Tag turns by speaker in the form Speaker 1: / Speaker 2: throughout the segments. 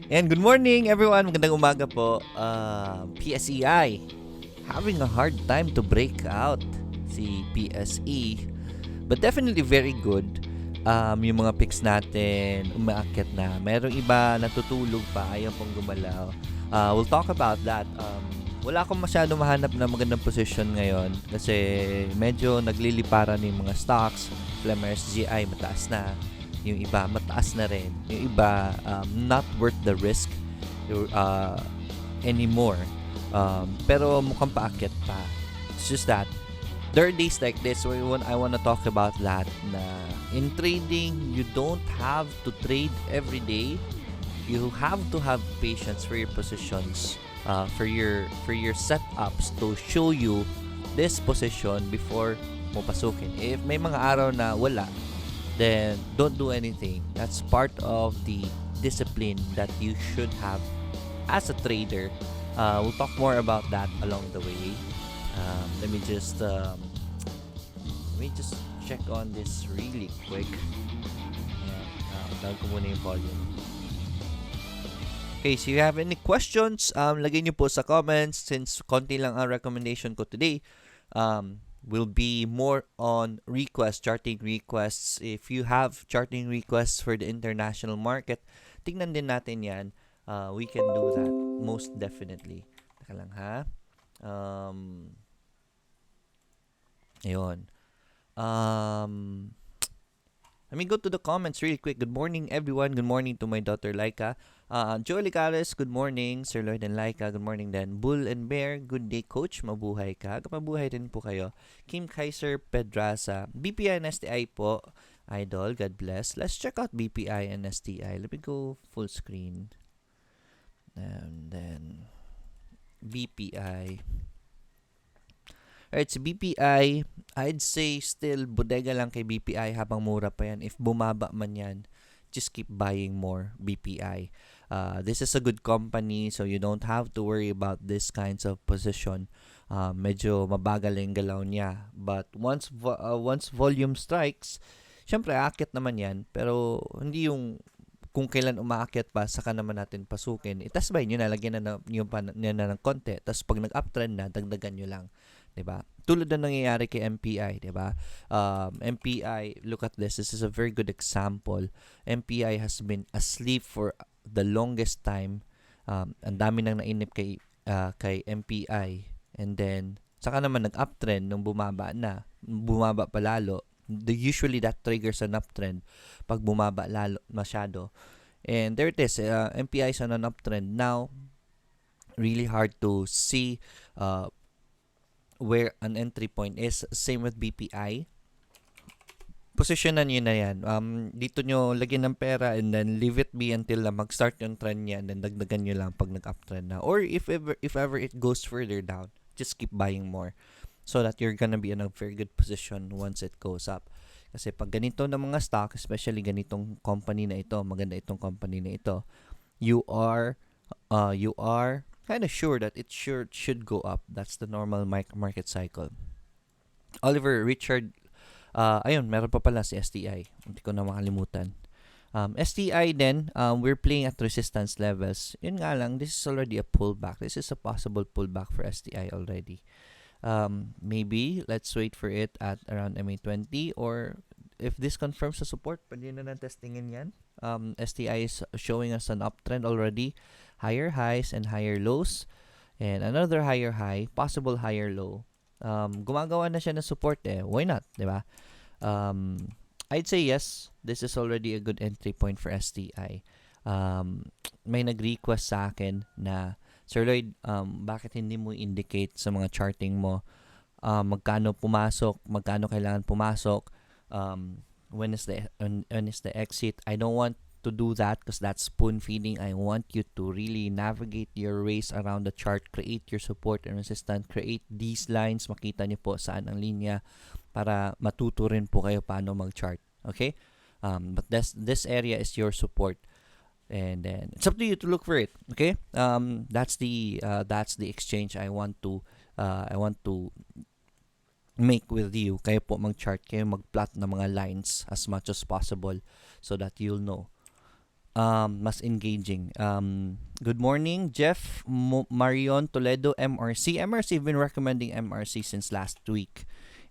Speaker 1: And good morning everyone, magandang umaga po. PSEi having a hard time to break out si PSE, but definitely very good. Yung mga picks natin umaakyat na. Merong iba natutulog pa, ayaw pong gumalaw. We'll talk about that. Wala akong masyado mahanap na magandang position ngayon kasi medyo nagliliparan yung mga stocks. FSGI mataas na, yung iba mataas na rin, yung iba not worth the risk anymore, pero mukhang paakyat pa. It's just that there are days like this where I want to talk about that, na in trading you don't have to trade every day. You have to have patience for your positions, for your setups to show you this position before mo pasukin. If may mga araw na wala, then don't do anything. That's part of the discipline that you should have as a trader. We'll talk more about that along the way. Let me just check on this really quick. Tawag ko muna yung volume. Okay, so you have any questions, lagay nyo po sa comments. Since konti lang ang recommendation ko today, will be more on charting requests. If you have charting requests for the international market, tingnan din natin yan. We can do that most definitely. Taka lang ha. Ayun. Let me go to the comments really quick. Good morning, everyone. Good morning to my daughter, Laika. Joel Licares, good morning. Sir Lloyd and Laika, good morning din. Bull and Bear, good day, Coach. Mabuhay ka. Mabuhay din po kayo. Kim Kaiser Pedraza, BPI and STI po. Idol, God bless. Let's check out BPI and STI. Let me go full screen. And then, BPI. Alright, si BPI, I'd say still bodega lang kay BPI habang mura pa yan. If bumaba man yan, just keep buying more BPI. This is a good company, so you don't have to worry about this kinds of position. Medyo mabagal yung galaw niya. But once volume strikes, syempre aakyat naman yan. Pero hindi yung kung kailan umaakyat pa, saka naman natin pasukin. Itasbay nyo na, lagyan na ng konti. Tapos pag nag-uptrend na, dagdagan nyo lang. Diba? Tulad na nangyayari kay MPI, diba? MPI, look at this. This is a very good example. MPI has been asleep for the longest time. Ang dami nang nainip kay MPI. And then, saka naman nag-uptrend nung bumaba pa lalo. Usually that triggers an uptrend pag bumaba lalo masyado. And there it is. MPI is on an uptrend now. Really hard to see where an entry point is. Same with BPI. Posisyonan nyo na yan. Dito nyo lagyan ng pera and then leave it be until na mag-start yung trend niya and then dagdagan nyo lang pag nag-uptrend na. Or if ever it goes further down, just keep buying more so that you're gonna be in a very good position once it goes up. Kasi pag ganito na mga stock, especially ganitong company na ito, maganda itong company na ito, you are kind of sure that it should go up. That's the normal market cycle. Oliver Richard, ayun, meron pa pala si STI. Hindi ko na makalimutan. STI then, we're playing at resistance levels. Yun nga lang, this is already a pullback. This is a possible pullback for STI already. Maybe, let's wait for it at around MA20 or if this confirms the support, pwede na testingin yan. STI is showing us an uptrend already. Higher highs and higher lows. And another higher high, possible higher low. Gumagawa na siya ng support Why not, di ba? I'd say yes, this is already a good entry point for STI. May nag-request sa akin na, Sir Lloyd, bakit hindi mo indicate sa mga charting mo magkano pumasok, magkano kailangan pumasok, when is the exit? I don't want to do that because that's spoon feeding. I want you to really navigate your race around the chart, create your support and resistance, create these lines, makita niyo po saan ang linya para matuto rin po kayo paano mag-chart. Okay? But this area is your support. And then it's up to you to look for it. Okay? That's the exchange I want to make with you. Kayo po mag-chart, kayo mag-plot ng mga lines as much as possible so that you'll know. Mas engaging. Good morning, Jeff Marion Toledo, MRC. MRC, been recommending MRC since last week.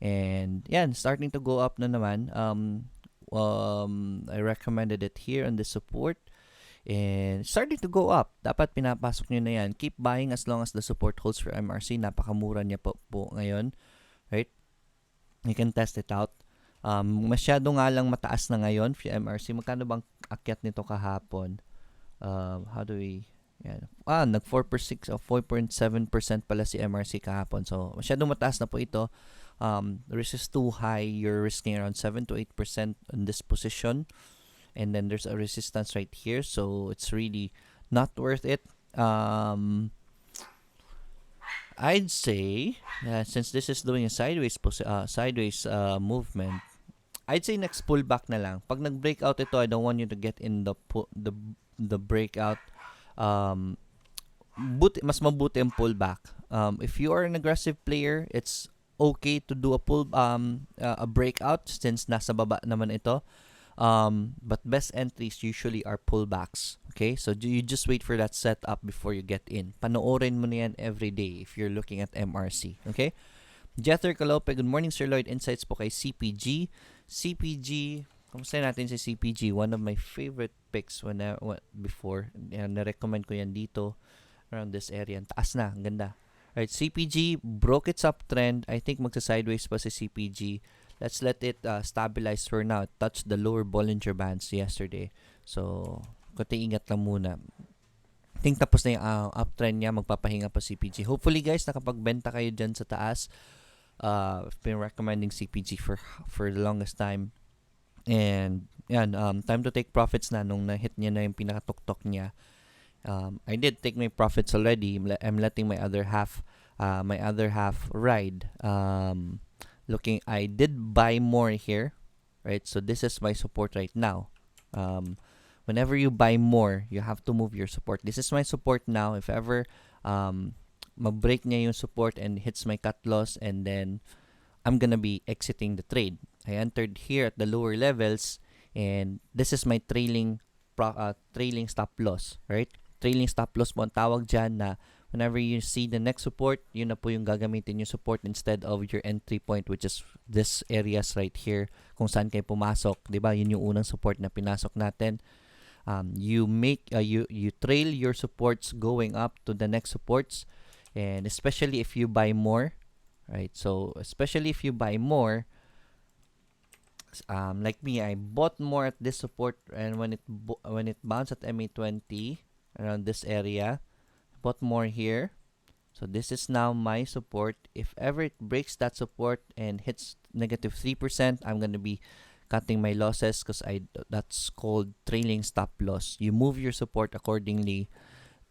Speaker 1: And yan, starting to go up na naman. I recommended it here on the support. And starting to go up. Dapat pinapasok nyo na yan. Keep buying as long as the support holds for MRC. Napakamura niya po ngayon. Right? You can test it out. Masyado nga lang mataas na ngayon for MRC. Magkano bang akyat nito kahapon? How do we... Yan. Nag 4.6 o 4.7% pala si MRC kahapon. So, masyado mataas na po ito. The risk is too high. You're risking around 7 to 8% in this position. And then there's a resistance right here. So, it's really not worth it. I'd say, since this is doing a sideways movement, I'd say next pullback na lang. Pag nag-breakout ito, I don't want you to get in the breakout. Mas mabuti ang pullback. If you are an aggressive player, it's okay to do a breakout since nasa baba naman ito. But best entries usually are pullbacks. Okay? So you just wait for that setup before you get in. Panoorin mo na yan every day if you're looking at MRC. Okay? Jether Calope, good morning, Sir Lloyd. Insights po kay CPG. CPG, kamusta natin si CPG? One of my favorite picks before. Na-recommend ko yan dito around this area. Taas na, ang ganda. Alright, CPG broke its uptrend. I think magsa-sideways pa si CPG. Let's let it stabilize for now. It touched the lower Bollinger Bands yesterday. So, konti ingat lang muna. I think tapos na yung uptrend niya. Magpapahinga pa CPG. Hopefully guys, nakapagbenta kayo dyan sa taas. I've been recommending CPG for the longest time. And yan, time to take profits na nung na-hit niya na yung pinakatuktok niya. I did take my profits already. I'm letting my other half ride. I did buy more here, right? So this is my support right now. Whenever you buy more, you have to move your support. This is my support now. If ever mag-break niya yung support and hits my cut loss, and then I'm gonna be exiting the trade. I entered here at the lower levels, and this is my trailing stop loss, right? Trailing stop loss po ang tawag dyan, na whenever you see the next support, yun na po yung gagamitin yung support instead of your entry point, which is this areas right here kung saan kayo pumasok, di ba? Yun yung unang support na pinasok natin. You trail your supports going up to the next supports, and especially if you buy more, right? So especially if you buy more, like me, I bought more at this support, and when it bounced at MA20 around this area, bought more here. So this is now my support. If ever it breaks that support and hits negative 3%, I'm gonna be cutting my losses because that's called trailing stop loss. You move your support accordingly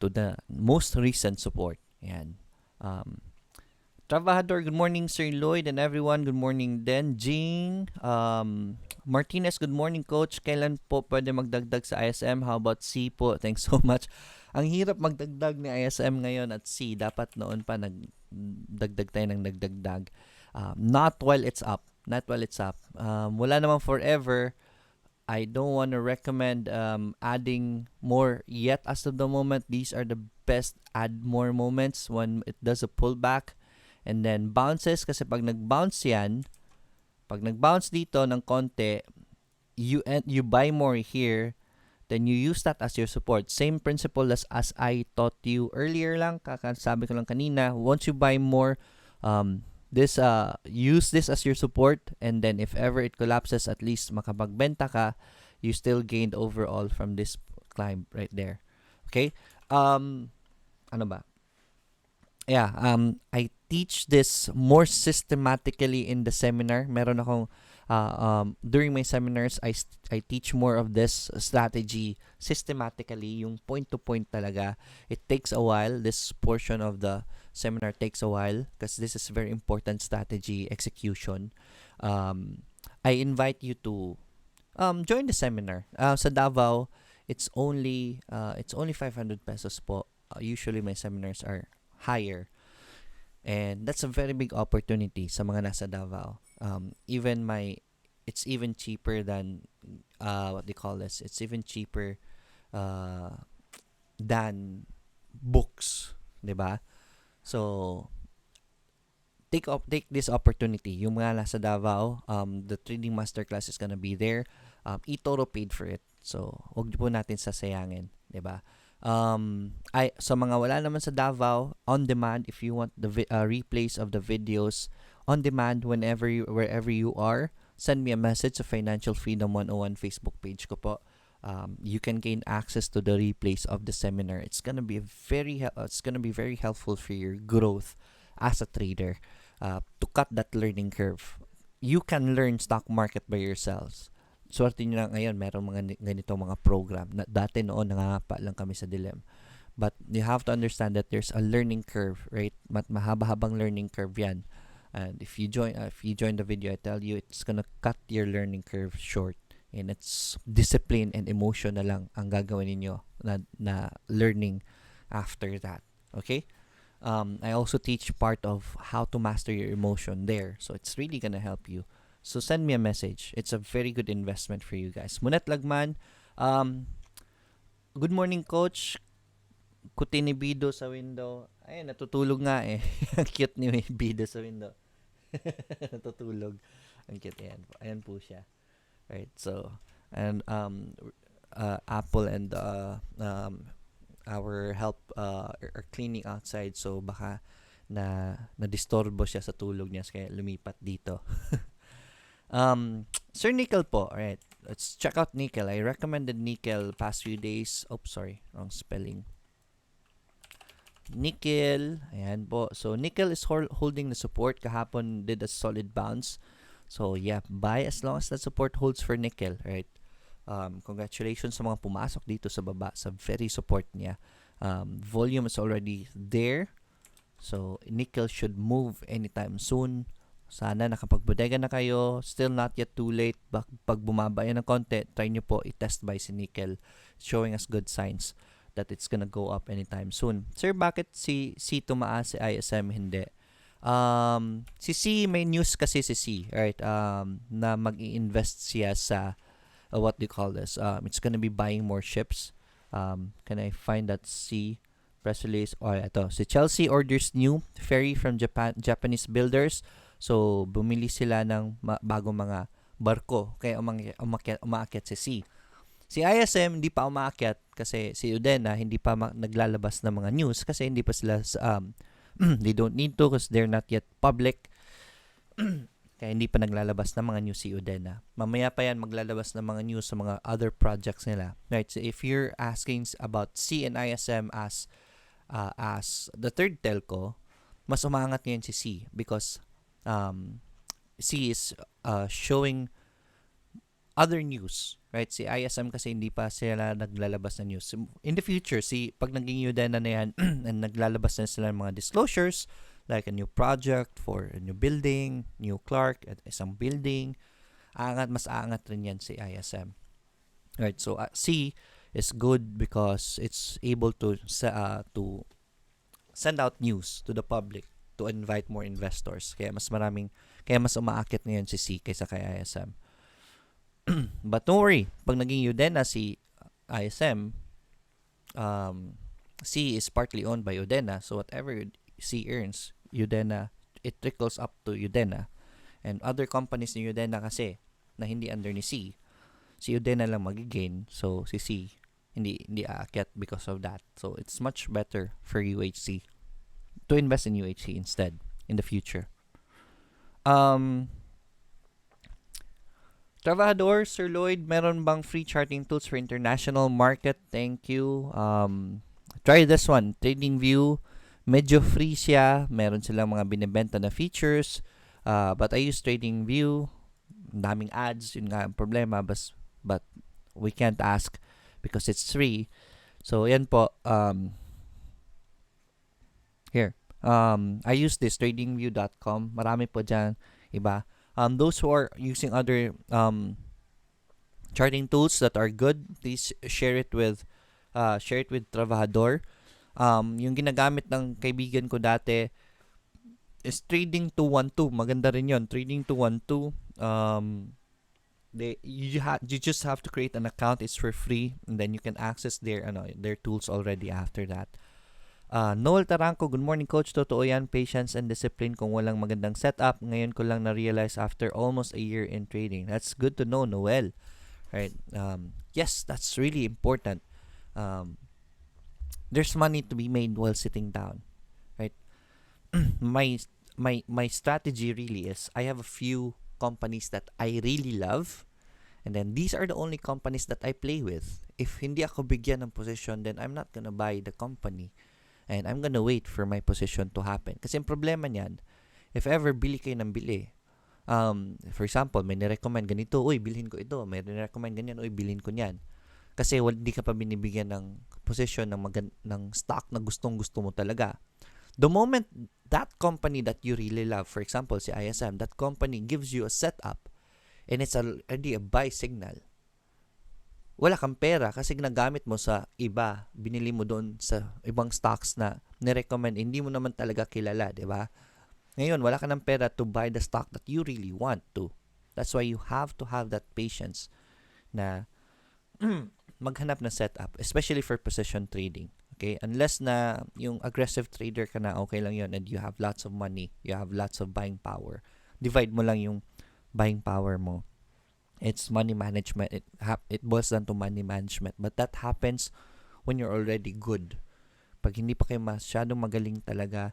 Speaker 1: to the most recent support. Yan. Trabajador, good morning, Sir Lloyd and everyone. Good morning din. Jing, Martinez, good morning, Coach. Kailan po pwede magdagdag sa ISM? How about C po? Thanks so much. Ang hirap magdagdag ni ISM ngayon at C. Dapat noon pa nagdagdag tayo ng nagdagdag. Not while it's up. Not while it's up. Wala namang forever. I don't want to recommend adding more yet as of the moment. These are the best add more moments when it does a pullback. And then bounces, kasi pag nag-bounce yan, pag nag-bounce dito ng konti, you buy more here, then you use that as your support. Same principle as I taught you earlier lang, kakasabi ko lang kanina, once you buy more, use this as your support, and then if ever it collapses, at least makapagbenta ka, you still gained overall from this climb right there. Okay? Ano ba? Yeah, I teach this more systematically in the seminar. Meron akong during my seminars, I teach more of this strategy systematically, yung point to point talaga. It takes a while. This portion of the seminar takes a while because this is very important strategy execution. I invite you to join the seminar. Sa Davao, it's only 500 pesos po. Usually my seminars are higher. And that's a very big opportunity sa mga nasa Davao. It's even cheaper than what they call this. It's even cheaper than books, 'di ba? So take this opportunity. Yung mga nasa Davao, the trading masterclass is gonna be there. eToro paid for it. So wag po natin sasayangin, 'di ba? Sa mga wala naman sa Davao, on demand, if you want the replays of the videos on demand wherever you are, send me a message sa Financial Freedom 101 Facebook page ko po. You can gain access to the replays of the seminar. It's gonna be very helpful for your growth as a trader, to cut that learning curve. You can learn stock market by yourselves. Swerte nyo lang ngayon, meron mga ganitong mga program. Dati noon, nangangapa lang kami sa Dilem. But you have to understand that there's a learning curve, right? Mahaba-habang learning curve yan. And if you join the video, I tell you, it's gonna cut your learning curve short. And it's discipline and emotion na lang ang gagawin ninyo na learning after that. Okay? I also teach part of how to master your emotion there. So it's really gonna help you. So send me a message. It's a very good investment for you guys. Munat Lagman, good morning, Coach. Kuti ni Bido sa window. Ay, natutulog nga eh. Ang cute ni Bido sa window. Natutulog. Ang cute. Ayan po siya. Right, so, and Apple and our help are cleaning outside. So, baka na-disturbo siya sa tulog niya. Kaya lumipat dito. Sir Nickel po. Alright, let's check out Nickel. I recommended Nickel past few days. Sorry, wrong spelling. Nickel, ayan po. So Nickel is holding the support. Kahapon did a solid bounce. So yeah, buy as long as that support holds for Nickel. Right. Congratulations sa mga pumasok dito sa baba sa very support niya. Volume is already there. So Nickel should move anytime soon. Sana nakapagbodega na kayo. Still not yet too late. Pag bumaba yan ng konti, try nyo po i-test buy si Nickel. Showing us good signs that it's gonna go up anytime soon. Sir, bakit si tumaas, si ISM hindi? Si C, may news kasi si C, right? Na mag-i-invest siya sa, what do you call this? It's gonna be buying more ships. Can I find that C press release? Ito. Si Chelsea orders new ferry from Japanese builders. So, bumili sila ng bagong mga barko. Kaya umaakyat si C. Si ISM, hindi pa umaakyat kasi si Udena, hindi pa naglalabas ng mga news kasi hindi pa sila, they don't need to because they're not yet public. Kaya hindi pa naglalabas ng mga news si Udena. Mamaya pa yan maglalabas ng mga news sa mga other projects nila. Right? So, if you're asking about C and ISM as the third telco, mas umaangat ngayon si C because C is showing other news, right? Si ISM kasi hindi pa sila naglalabas ng news. In the future, pag naging Udena na yan, and naglalabas na sila ng mga disclosures, like a new project for a new building, new clerk at isang building, mas aangat rin yan si ISM. Right, so C is good because it's able to send out news to the public to invite more investors. Kaya mas umaakit ngayon si C kaysa kay ISM. But don't worry, pag naging Udena si ISM, C is partly owned by Udena, so whatever C earns, Udena, it trickles up to Udena. And other companies ni Udena kasi na hindi under ni C, si Udena lang magigain, so si C hindi aakyat because of that. So it's much better for UHC to invest in UHC instead in the future. Trabajador, Sir Lloyd, meron bang free charting tools for international market? Thank you. Try this one, TradingView. Medyo free siya. Meron silang mga binibenta na features. But I use TradingView. Daming ads. Yun nga ang problema. But we can't ask because it's free. So, yan po. Here. I use this, tradingview.com. Marami po dyan. Iba. Those who are using other charting tools that are good, please share it with Trabajador. Yung ginagamit ng kaibigan ko dati is Trading 212. Maganda rin yon, Trading 212. You just have to create an account. It's for free, and then you can access their tools already after that. Noel Taranco, good morning coach. Totoo yan, patience and discipline kung walang magandang setup. Ngayon ko lang na-realize after almost a year in trading. That's good to know, Noel. Right? Yes, that's really important. There's money to be made while sitting down. Right? My strategy really is I have a few companies that I really love, and then these are the only companies that I play with. If hindi ako bigyan ng position, then I'm not gonna buy the company. And I'm gonna wait for my position to happen. Kasi yung problema niyan, if ever bili kayo ng bili, for example, may nirecommend ganito, uy, bilhin ko ito. May nirecommend ganyan, uy, bilhin ko niyan. Kasi hindi ka pa binibigyan ng position ng stock na gustong-gusto mo talaga. The moment that company that you really love, for example, si ISM, that company gives you a setup and it's already a buy signal, wala kang pera kasi ginagamit mo sa iba, binili mo doon sa ibang stocks na nirecommend, hindi mo naman talaga kilala, di ba? Ngayon, wala ka ng pera to buy the stock that you really want to. That's why you have to have that patience na maghanap ng setup, especially for position trading. Okay? Unless na yung aggressive trader ka na, okay lang yun, and you have lots of money, you have lots of buying power. Divide mo lang yung buying power mo. It's money management. It boils down to money management. But that happens when you're already good. Pag hindi pa kayo masyadong magaling talaga,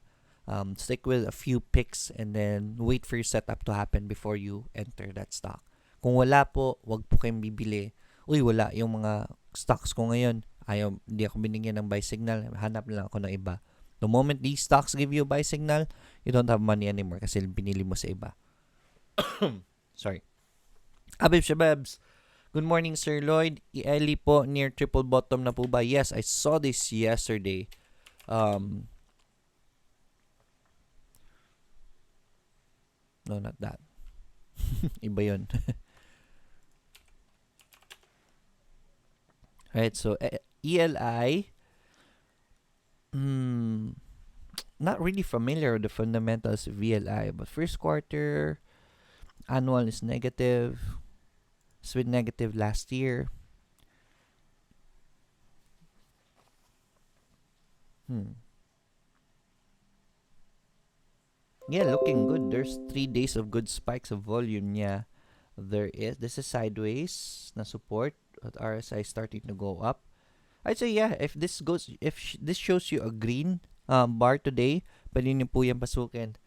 Speaker 1: stick with a few picks and then wait for your setup to happen before you enter that stock. Kung wala po, wag po kayong bibili. Uy, wala yung mga stocks ko ngayon. Hindi ako binigyan ng buy signal. Hanap lang ako ng iba. The moment these stocks give you a buy signal, you don't have money anymore kasi binili mo sa iba. Sorry. Abib Shababs, good morning Sir Lloyd. Eli po near triple bottom na po ba? Yes, I saw this yesterday. No, not that. Iba yun. Right, so ELI, not really familiar with the fundamentals of ELI, but first quarter, annual is negative. It's been negative last year. Yeah, looking good. There's 3 days of good spikes of volume. Yeah, this is sideways na support at RSI starting to go up. I'd say yeah, if this shows you a green bar today, pwede niyo po yan pasukin,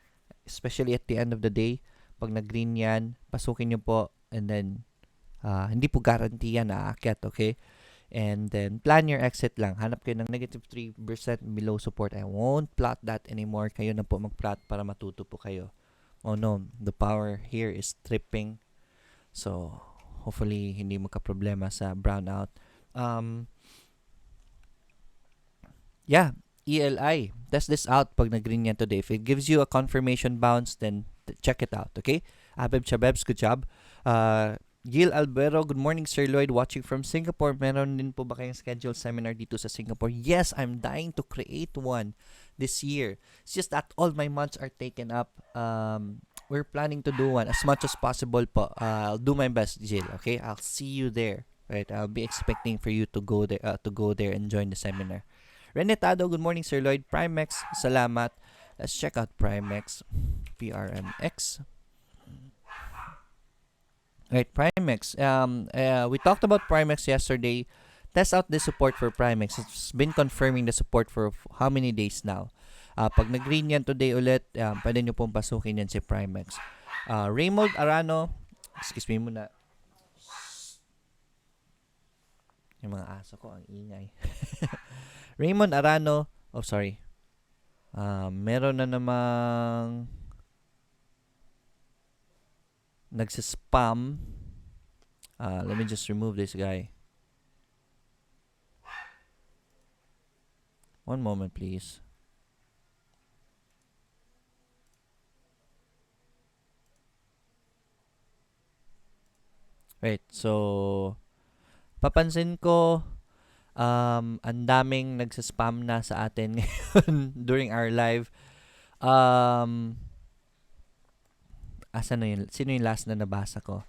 Speaker 1: especially at the end of the day. Pag nag-green yan, pasukin niyo po, and then hindi po guarantee yan na aakyat, okay? And then plan your exit lang. Hanap kayo ng negative 3% below support. I won't plot that anymore. Kayo na po mag-plot para matuto po kayo. Oh no, the power here is tripping. So, hopefully hindi magka-problema sa brownout. Yeah, ELI. Test this out pag nag-green yan today. If it gives you a confirmation bounce, then check it out, okay? Abeb Chabebs, good job. Gil Albero, good morning Sir Lloyd, watching from Singapore. Meron din po ba kayong scheduled seminar dito sa Singapore? Yes, I'm dying to create one this year. It's just that all my months are taken up. We're planning to do one as much as possible po. I'll do my best, Gil, okay? I'll see you there. Right? I'll be expecting for you to go there and join the seminar. Renetado, good morning Sir Lloyd. Primex, salamat. Let's check out Primex. PRMX. Right, Primex. We talked about Primex yesterday. Test out the support for Primex. It's been confirming the support for how many days now. Pag nag-green yan today ulit, pwede nyo pong pasukin yan si Primex. Raymond Arano, excuse me muna. Yung mga aso ko, ang ingay. Raymond Arano, meron na namang nagsispam. Let me just remove this guy. One moment, please. Right, so papansin ko ang daming nagsaspam na sa atin ngayon during our live. Sino yung last na nabasa ko?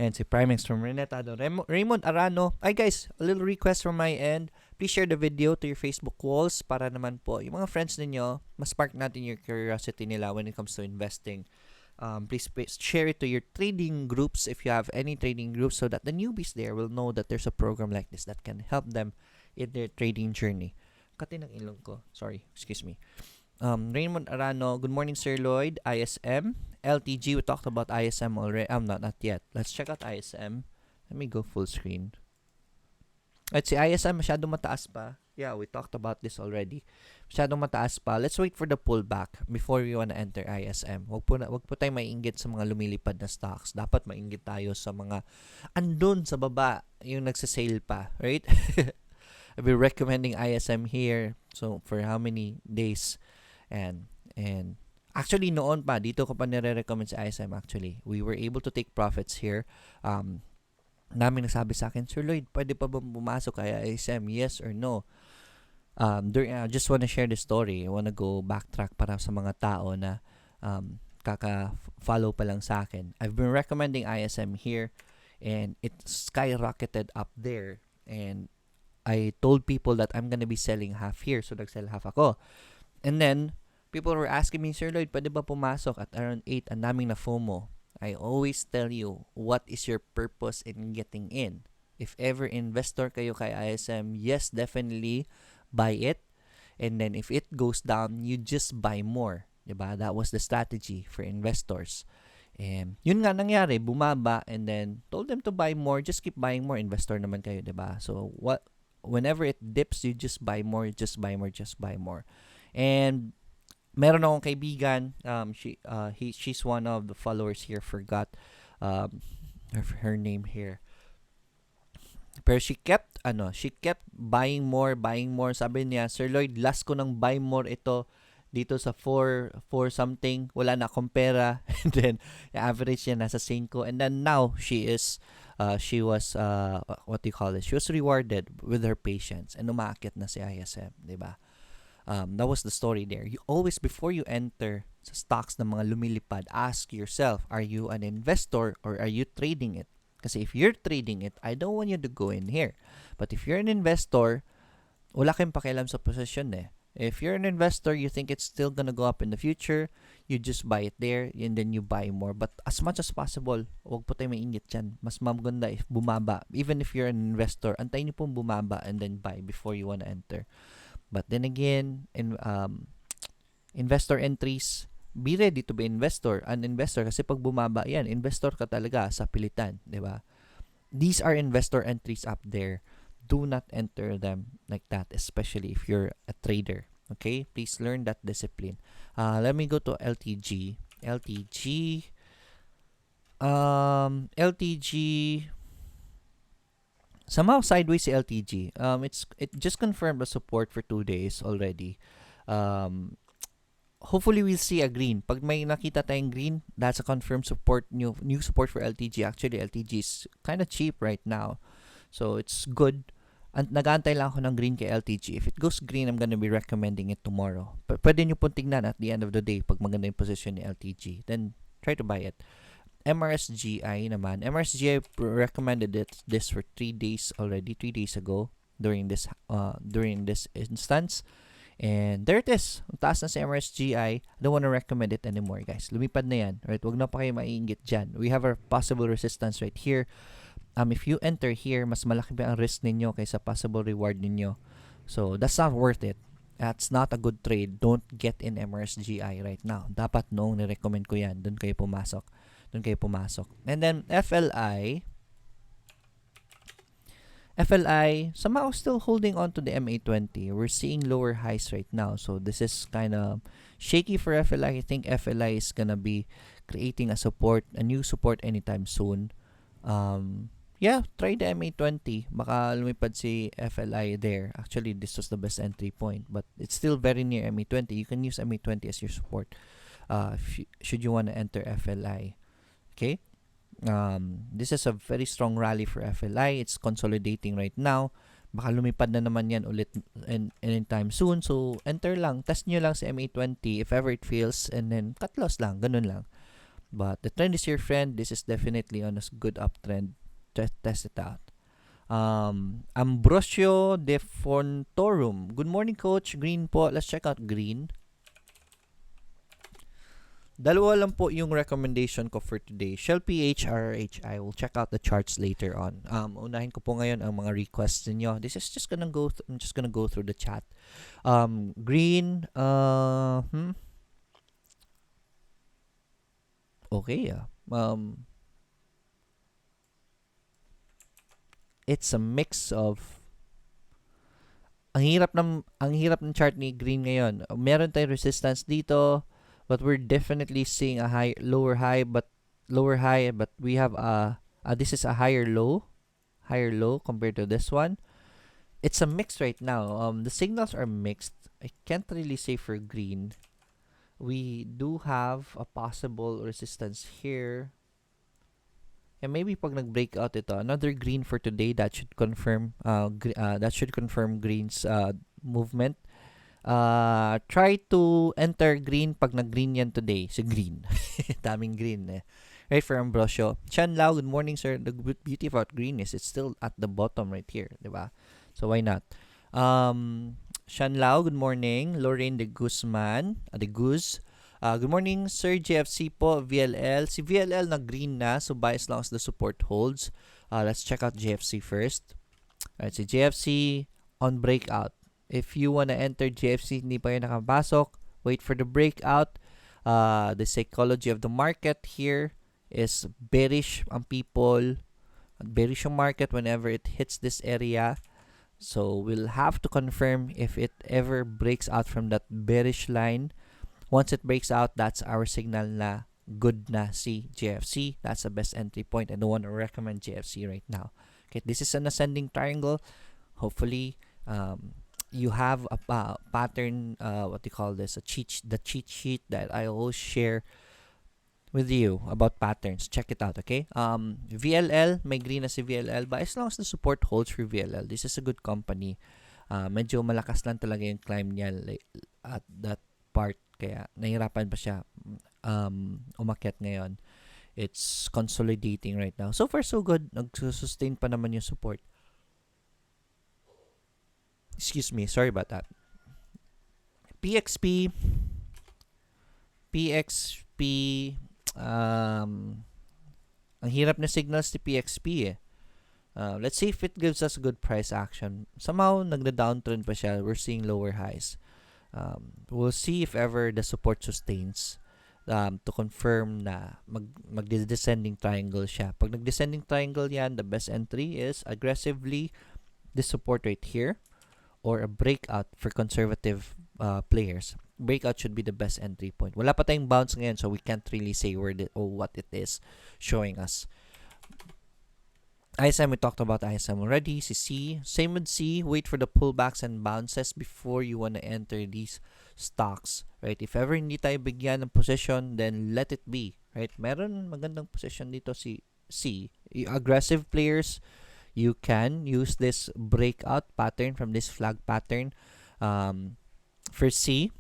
Speaker 1: Ayan, si Primex from Renetado. Raymond Arano. Ay guys, a little request from my end. Please share the video to your Facebook walls para naman po yung mga friends ninyo, ma-spark natin your curiosity nila when it comes to investing. Please share it to your trading groups if you have any trading groups so that the newbies there will know that there's a program like this that can help them in their trading journey. Kati ng ilong ko. Sorry, excuse me. Raymond Arano, good morning Sir Lloyd. ISM, LTG, we talked about ISM already. Not yet. Let's check out ISM. Let me go full screen. At si ISM masyadong mataas pa. Yeah, we talked about this already. Masyadong mataas pa. Let's wait for the pullback before we wanna enter ISM. Wag po tayo mainggit sa mga lumilipad na stocks. Dapat mainggit tayo sa mga andun sa baba, yung nagsasale pa, right? I'll be recommending ISM here. So, for how many days? And actually, noon pa, dito ko pa nire-recommend sa ISM actually. We were able to take profits here. Namin nagsabi sa akin, Sir Lloyd, pwede pa ba pumasok kaya ISM? Yes or no? I just want to share the story. I want to go backtrack para sa mga tao na kaka-follow pa lang sa akin. I've been recommending ISM here and it skyrocketed up there. And I told people that I'm gonna be selling half here. So, nag-sell half ako. And then, people were asking me, Sir Lloyd, pwede ba pumasok at around 8? Ang daming na FOMO. I always tell you, what is your purpose in getting in? If ever investor kayo kay ISM, yes, definitely buy it. And then if it goes down, you just buy more. Diba? That was the strategy for investors. And yun nga nangyari, bumaba and then told them to buy more, just keep buying more. Investor naman kayo, diba? So whenever it dips, you just buy more, just buy more, just buy more. And meron akong kaibigan, she's one of the followers here, forgot her name here. Pero she kept buying more. Sabi niya, Sir Lloyd, last ko nang buy more ito dito sa 4 something, wala na akong pera. And then the average niya nasa 5. And then now she was what do you call it? She was rewarded with her patience and umaakit na si ISM, 'di ba? That was the story there. You always, before you enter sa stocks ng mga lumilipad, ask yourself, are you an investor or are you trading it? Kasi if you're trading it, I don't want you to go in here. But if you're an investor, wala kayong pakialam sa position eh. If you're an investor, you think it's still gonna go up in the future, you just buy it there and then you buy more. But as much as possible, huwag po tayo mainggit dyan. Mas maganda if bumaba. Even if you're an investor, antayin niyo pong bumaba and then buy before you wanna enter. But then again, investor entries, be ready to be an investor kasi pag bumaba yan, investor ka talaga sa pilitan, 'di ba? These are investor entries up there. Do not enter them like that, especially if you're a trader. Okay? Please learn that discipline. Let me go to LTG. LTG somehow sideways si LTG. It just confirmed a support for 2 days already. Um, Hopefully we'll see a green. Pag may nakita tayong green, that's a confirmed support, new support for LTG. Actually, LTG is kind of cheap right now. So it's good. Nag-aantay lang ako ng green kay LTG. If it goes green, I'm gonna be recommending it tomorrow. Pwede nyo pong tignan at the end of the day pag maganda yung position ni LTG. Then, try to buy it. MRSGI naman. MRSGI recommended this for 3 days already, 3 days ago during this instance. And there it is. Ang taas na si MRSGI. I don't want to recommend it anymore, guys. Lumipad na yan. Right? Huwag na pa kayo maiinggit dyan. We have our possible resistance right here. If you enter here, mas malaki pa ang risk ninyo kaysa possible reward ninyo. So, that's not worth it. That's not a good trade. Don't get in MRSGI right now. Dapat noong nirecommend ko yan. Doon kayo pumasok. And then, FLI, somehow still holding on to the MA20. We're seeing lower highs right now. So, this is kind of shaky for FLI. I think FLI is gonna be creating a new support anytime soon. Yeah, try the MA20. Baka lumipad si FLI there. Actually, this was the best entry point. But it's still very near MA20. You can use MA20 as your support should you want to enter FLI. Okay? This is a very strong rally for FLI. It's consolidating right now. Baka lumipad na naman yan ulit anytime soon. So, enter lang. Test nyo lang sa MA20 if ever it fails. And then, cut loss lang. Ganun lang. But the trend is your friend. This is definitely on a good uptrend. Test it out. Ambrosio De Fontorum. Good morning, Coach. Green po. Let's check out green. Dalawa lang po yung recommendation ko for today. Shell PH, RRHI. We'll check out the charts later on. Unahin ko po ngayon ang mga requests niyo. This is just gonna go. I'm just gonna go through the chat. Green. Okay. It's a mix of. Ang hirap ng chart ni green ngayon. Meron tayong resistance dito. But we're definitely seeing a lower high, but we have this is a higher low compared to this one. It's a mix right now. The signals are mixed. I can't really say for green. We do have a possible resistance here. And maybe pag nag-breakout ito, another green for today, that should confirm green's movement. Try to enter green pag nag-green yan today. So, green. Daming green eh. Right, for Ambrosio. Chan Lau, good morning, sir. The beauty about green is it's still at the bottom right here. Diba? So, why not? Chan Lau, good morning. Lorraine de Guzman. Good morning, sir. GFC po. VLL. Si VLL nag-green na. So, buy as long as the support holds. Let's check out GFC first. Alright, si GFC on breakout. If you wanna enter GFC, hindi pa yun nakapasok, wait for the breakout. The psychology of the market here is bearish ang people. Bearish yung market whenever it hits this area. So, we'll have to confirm if it ever breaks out from that bearish line. Once it breaks out, that's our signal na good na si GFC. That's the best entry point. I don't want to recommend GFC right now. Okay, this is an ascending triangle. Hopefully, you have a pattern, what do you call this? The cheat sheet that I always share with you about patterns. Check it out, okay? VLL, may green na si VLL, but as long as the support holds for VLL, this is a good company. Medyo malakas lang talaga yung climb niya at that part, kaya nahirapan pa siya umakyat ngayon. It's consolidating right now. So far, so good. Nag-sustain pa naman yung support. Excuse me, sorry about that. PXP, ang hirap na signals ni PXP eh. Let's see if it gives us good price action. Somehow, nagda-downtrend pa siya. We're seeing lower highs. We'll see if ever the support sustains to confirm na mag-descending triangle siya. Pag nag-descending triangle yan, the best entry is aggressively this support right here, or a breakout for conservative players. Breakout should be the best entry point. Wala pa tayong bounce ngayon, so we can't really say what it is showing us. ISM, we talked about ISM already. C, same with C. Wait for the pullbacks and bounces before you want to enter these stocks, right? If ever hindi tayo bigyan ng position, then let it be, right? Meron magandang position dito si C. Aggressive players, you can use this breakout pattern from this flag pattern for C.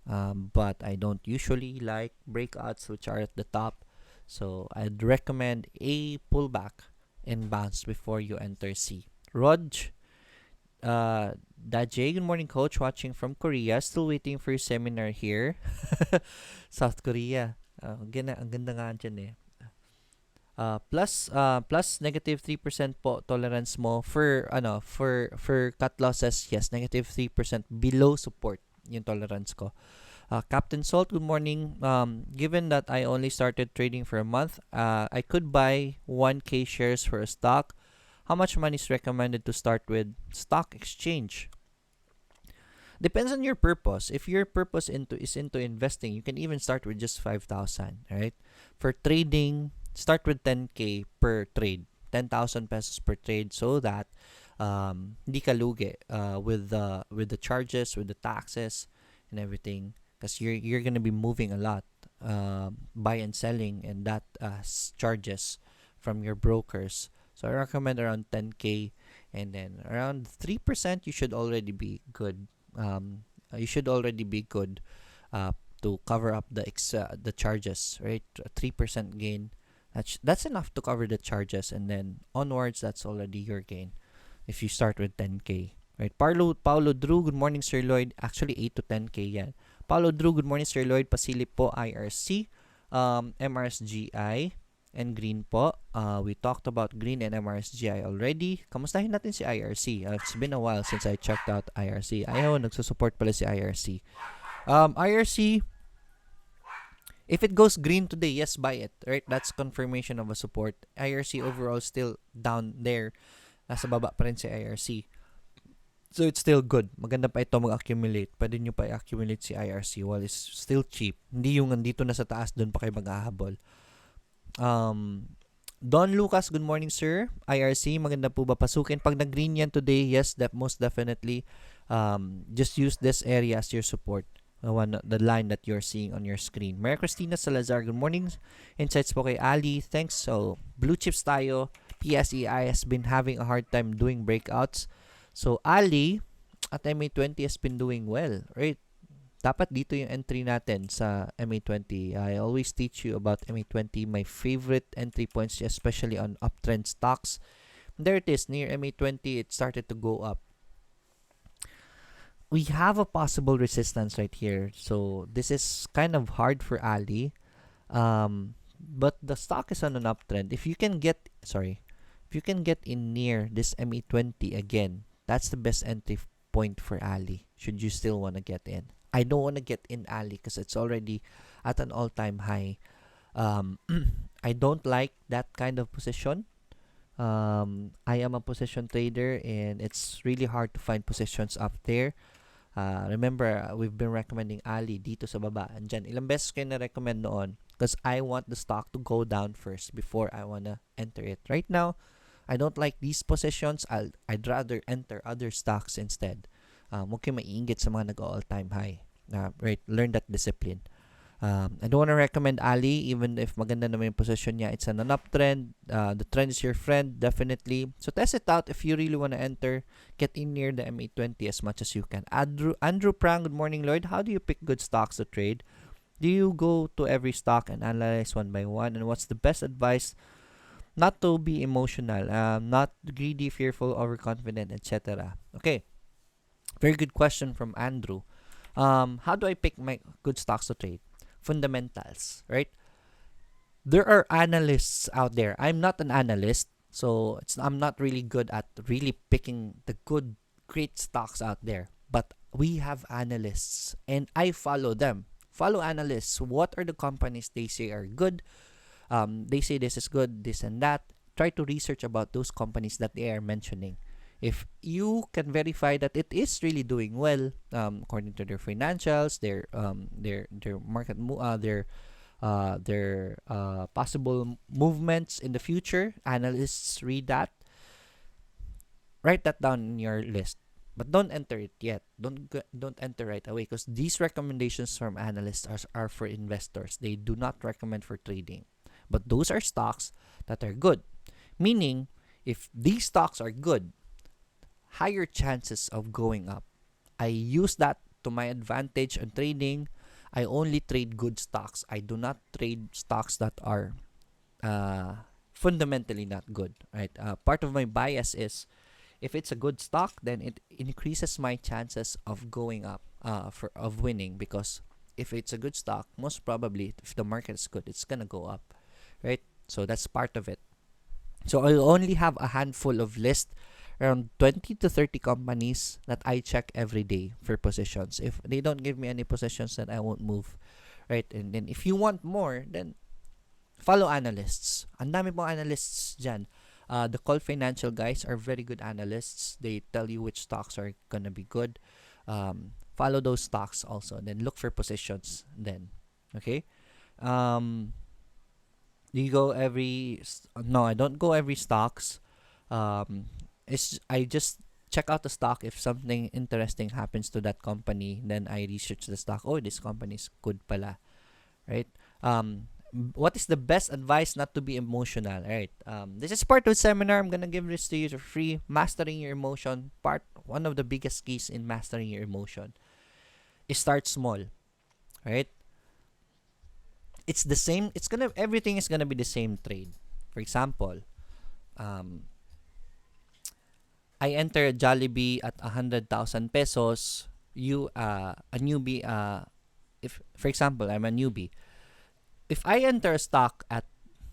Speaker 1: But I don't usually like breakouts which are at the top. So I'd recommend a pullback and bounce before you enter C. Rog, Dajay, good morning, coach. Watching from Korea. Still waiting for your seminar here. South Korea. Ang ganda nga dyan eh. Plus negative 3% po tolerance mo for cut losses. Yes, negative 3% below support yung tolerance ko. Captain Salt, good morning. Given that I only started trading for a month, I could buy 1K shares for a stock. How much money is recommended to start with stock exchange? Depends on your purpose. If your purpose is into investing, you can even start with just 5,000, right? For trading, start with 10K per trade, 10,000 pesos per trade, so that hindi ka lugi with the charges, with the taxes and everything, because you're gonna be moving a lot, buy and selling, and that charges from your brokers. So I recommend around 10K, and then around 3% you should already be good. You should already be good to cover up the charges, right? 3% gain. That's enough to cover the charges, and then onwards, that's already your gain if you start with 10K. Right? Paulo Drew, good morning, Sir Lloyd. Actually, 8 to 10K yan. Paulo Drew, good morning, Sir Lloyd. Pasilip po, IRC, MRSGI, and green po. We talked about green and MRSGI already. Kamustahin natin si IRC? It's been a while since I checked out IRC. Ayaw, nagsusupport pala si IRC. IRC, if it goes green today, yes, buy it. Right? That's confirmation of a support. IRC overall still down there. Nasa baba pa rin si IRC. So it's still good. Maganda pa ito mag-accumulate. Pwede nyo pa i-accumulate si IRC while it's still cheap. Hindi yung nandito na sa taas, doon pa kayo mag-ahabol. Don Lucas, good morning, sir. IRC, maganda po ba pasukin? Pag nag-green yan today, yes, most definitely. Just use this area as your support. The line that you're seeing on your screen. Maria Cristina Salazar, good morning. Insights po kay Ali. Thanks. So, blue chips tayo. PSEi has been having a hard time doing breakouts. So, Ali at MA20 has been doing well, right? Dapat dito yung entry natin sa MA20. I always teach you about MA20, my favorite entry points, especially on uptrend stocks. There it is, near MA20, it started to go up. We have a possible resistance right here. So, this is kind of hard for Ali. But the stock is on an uptrend. If you can get in near this MA20 again, that's the best entry point for Ali, should you still want to get in. I don't want to get in Ali because it's already at an all-time high. I don't like that kind of position. I am a position trader, and it's really hard to find positions up there. Remember, we've been recommending Ali dito sa baba. Andyan, ilang beses kayo na-recommend noon because I want the stock to go down first before I want to enter it. Right now, I don't like these positions. I'd rather enter other stocks instead. Huwag kayo maiinggit sa mga nag-all-time high. Right? Learn that discipline. I don't want to recommend Ali, even if maganda naman yung position niya. It's an uptrend. The trend is your friend, definitely. So test it out if you really want to enter. Get in near the MA20 as much as you can. Andrew Prang, good morning, Lloyd. How do you pick good stocks to trade? Do you go to every stock and analyze one by one? And what's the best advice? Not to be emotional, not greedy, fearful, overconfident, etc. Okay. Very good question from Andrew. How do I pick my good stocks to trade? Fundamentals, right? There are analysts out there. I'm not an analyst, so I'm not really good at really picking the good, great stocks out there. But we have analysts, and I follow them. Follow analysts. What are the companies they say are good? They say this is good, this and that. Try to research about those companies that they are mentioning. If you can verify that it is really doing well, according to their financials, their market, their their possible movements in the future. Analysts read that. Write that down in your list, but don't enter it yet. Don't enter right away, because these recommendations from analysts are for investors. They do not recommend for trading. But those are stocks that are good. Meaning, if these stocks are good, higher chances of going up. I use that to my advantage on trading. I only trade good stocks. I do not trade stocks that are fundamentally not good. Right? Part of my bias is, if it's a good stock, then it increases my chances of going up, of winning, because if it's a good stock, most probably if the market is good, it's gonna go up, right? So that's part of it. So I only have a handful of list, around 20 to 30 companies that I check every day for positions. If they don't give me any positions, then I won't move, right? And then if you want more, then follow analysts. Ang dami pong analysts dyan. The Call Financial guys are very good analysts. They tell you which stocks are gonna be good. Follow those stocks also. Then look for positions then. Okay? Do you go every... No, I don't go every stocks. I just check out the stock. If something interesting happens to that company, then I research the stock. Oh, this company is good pala. Right? What is the best advice not to be emotional? Right? This is part of the seminar. I'm gonna give this to you for free. Mastering your emotion. One of the biggest keys in mastering your emotion is start small. Right? It's the same. Everything is gonna be the same trade. For example, I enter Jollibee at 100,000 pesos. You, a newbie, if, for example, I'm a newbie. If I enter a stock at,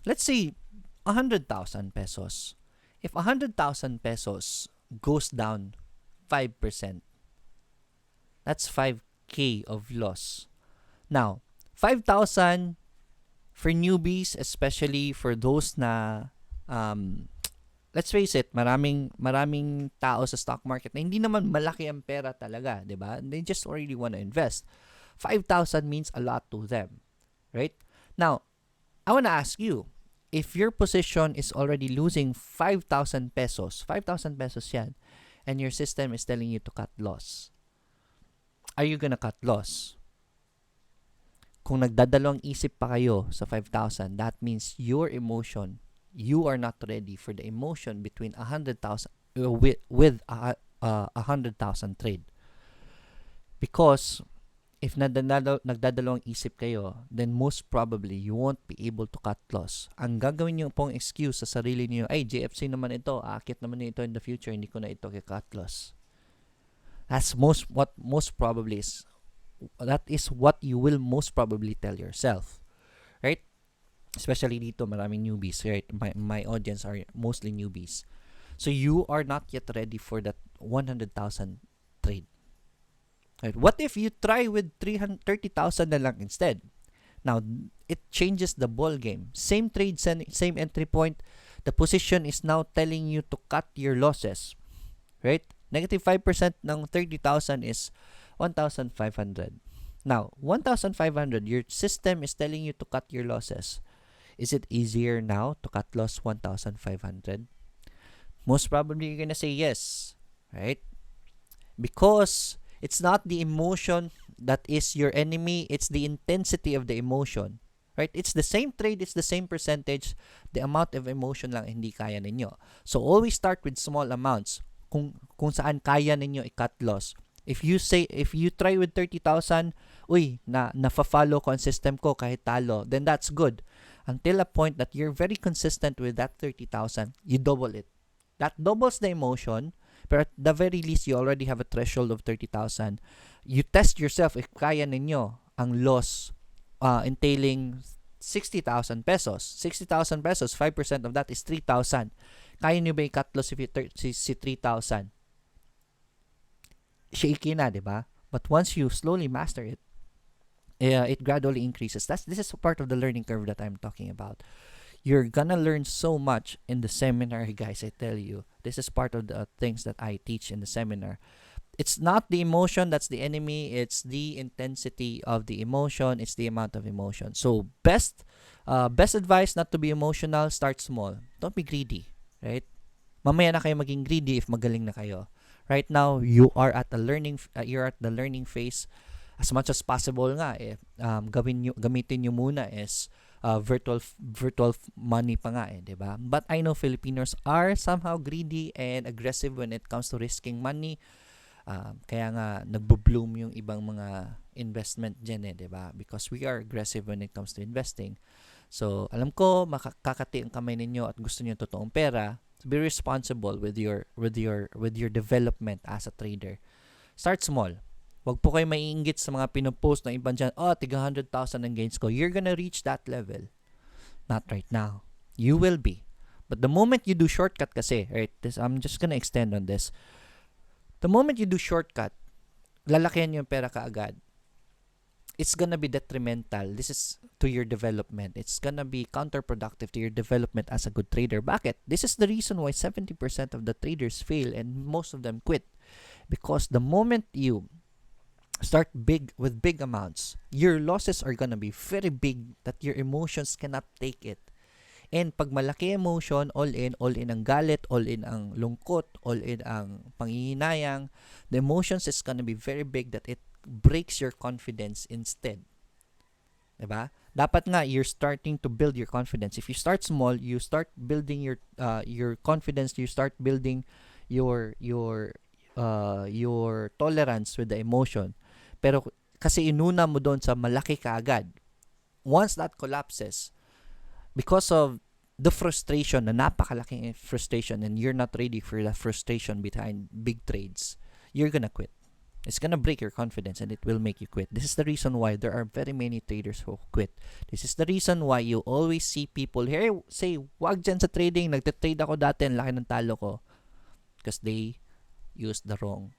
Speaker 1: let's say, 100,000 pesos, if 100,000 pesos goes down 5%, that's 5K of loss. Now, 5,000 for newbies, especially for those na, let's face it, maraming tao sa stock market na hindi naman malaki ang pera talaga, 'di ba? They just already want to invest. 5,000 means a lot to them, right? Now, I want to ask you, if your position is already losing 5,000 pesos, 5,000 pesos yan, and your system is telling you to cut loss, are you gonna cut loss? Kung nagdadalawang isip pa kayo sa 5,000, that means your emotion, you are not ready for the emotion between 100,000 with 100,000 trade. Because if nagdadalawang isip kayo, then most probably you won't be able to cut loss. Ang gagawin niyo pong excuse sa sarili niyo, ay JFC naman ito, aakit naman ito in the future, hindi ko na ito cut loss. That is what you will most probably tell yourself, right? Especially dito, maraming newbies, right? My audience are mostly newbies. So you are not yet ready for that 100,000 trade. Right? What if you try with 30,000 na lang instead? Now, it changes the ball game. Same trade, same entry point. The position is now telling you to cut your losses. Right? Negative 5% ng 30,000 is 1,500. Now, 1,500, your system is telling you to cut your losses. Is it easier now to cut loss 1,500? Most probably you're gonna say yes, right? Because it's not the emotion that is your enemy, it's the intensity of the emotion, right? It's the same trade, it's the same percentage, the amount of emotion lang hindi kaya ninyo. So always start with small amounts kung saan kaya ninyo i-cut loss. If you try with 30,000, nafa-follow ko ang system ko kahit talo, then that's good. Until a point that you're very consistent with that 30,000, you double it. That doubles the emotion, but at the very least, you already have a threshold of 30,000. You test yourself if kaya ninyo ang loss entailing 60,000 pesos. 60,000 pesos, 5% of that is 3,000. Kaya nyo ba i-cut loss if you si 3,000? Shaky na, di ba? But once you slowly master it, it gradually increases. This is part of the learning curve that I'm talking about. You're gonna learn so much in the seminar, guys. I tell you, this is part of the things that I teach in the seminar. It's not the emotion that's the enemy. It's the intensity of the emotion. It's the amount of emotion. So best advice not to be emotional. Start small. Don't be greedy, right? Mamaya na kayo maging greedy if magaling na kayo. Right now, you are at the learning phase. As much as possible nga, gamitin nyo muna is virtual money pa nga diba? But I know Filipinos are somehow greedy and aggressive when it comes to risking money. Kaya nga nagbo-bloom yung ibang mga investment dyan diba? Because we are aggressive when it comes to investing. So, alam ko makakati ang kamay ninyo at gusto niyo totoong pera. To be responsible with your development as a trader. Start small. Wag po kayo maiinggit sa mga pinopost ng ibang dyan, tiga 100,000 ang gains ko. You're gonna reach that level. Not right now. You will be. But the moment you do shortcut kasi, right, I'm just gonna extend on this. The moment you do shortcut, lalakihan yung pera kaagad. It's gonna be detrimental. This is to your development. It's gonna be counterproductive to your development as a good trader. Bakit? This is the reason why 70% of the traders fail and most of them quit. Because the moment you start with big amounts, your losses are gonna be very big that your emotions cannot take it. And pag malaki emotion, all in ang galit, all in ang lungkot, all in ang panghihinayang, the emotions is gonna be very big that it breaks your confidence instead. Diba? Dapat nga, you're starting to build your confidence. If you start small, you start building your confidence, you start building your tolerance with the emotion. Pero kasi inuna mo doon sa malaki kaagad. Once that collapses, because of the frustration, na napakalaking frustration, and you're not ready for the frustration behind big trades, you're gonna quit. It's gonna break your confidence and it will make you quit. This is the reason why there are very many traders who quit. This is the reason why you always see people here say, wag dyan sa trading, nagtitrade ako dati, ang laki ng talo ko. Because they used the wrong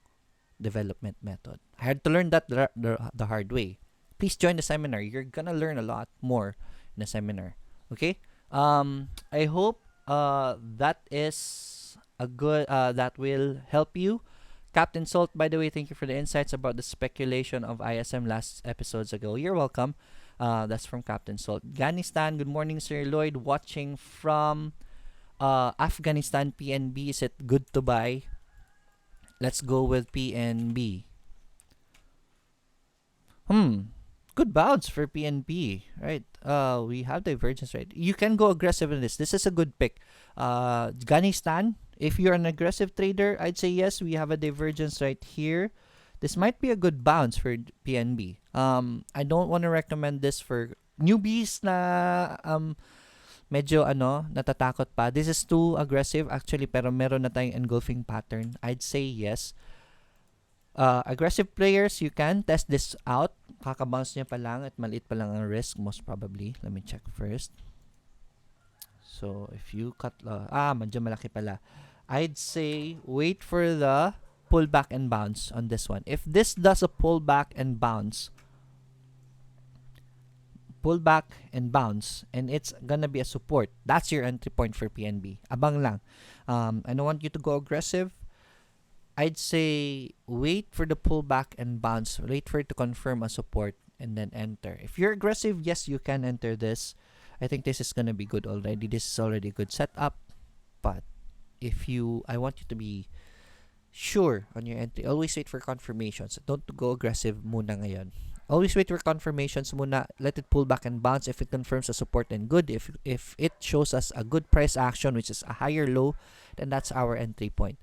Speaker 1: development method. I had to learn that the hard way. Please join the seminar. You're gonna learn a lot more in the seminar. Okay? I hope that is a good that will help you. Captain Salt, by the way, thank you for the insights about the speculation of ISM last episodes ago. You're welcome. That's from Captain Salt. Afghanistan, good morning, Sir Lloyd. Watching from Afghanistan, PNB. Is it good to buy? Let's go with PNB. Good bounce for PNB, right? We have divergence, right? You can go aggressive in this. This is a good pick. Afghanistan, if you're an aggressive trader, I'd say yes, we have a divergence right here. This might be a good bounce for PNB. I don't want to recommend this for newbies na medyo natatakot pa. This is too aggressive actually, pero meron na tayong engulfing pattern. I'd say yes. Aggressive players, you can test this out. Kakabounce niya pa lang at maliit pa lang ang risk most probably. Let me check first. So, if you cut, medyo malaki pala. I'd say wait for the pullback and bounce on this one. If this does a pullback and bounce, and it's gonna be a support, that's your entry point for PNB. Abang lang. I don't want you to go aggressive. I'd say wait for the pullback and bounce. Wait for it to confirm a support and then enter. If you're aggressive, yes, you can enter this. I think this is gonna be good already. This is already a good setup. But I want you to be sure on your entry. Always wait for confirmations. Don't go aggressive muna ngayon. Always wait for confirmations muna. Let it pull back and bounce. If it confirms a support, then good. If it shows us a good price action, which is a higher low, then that's our entry point.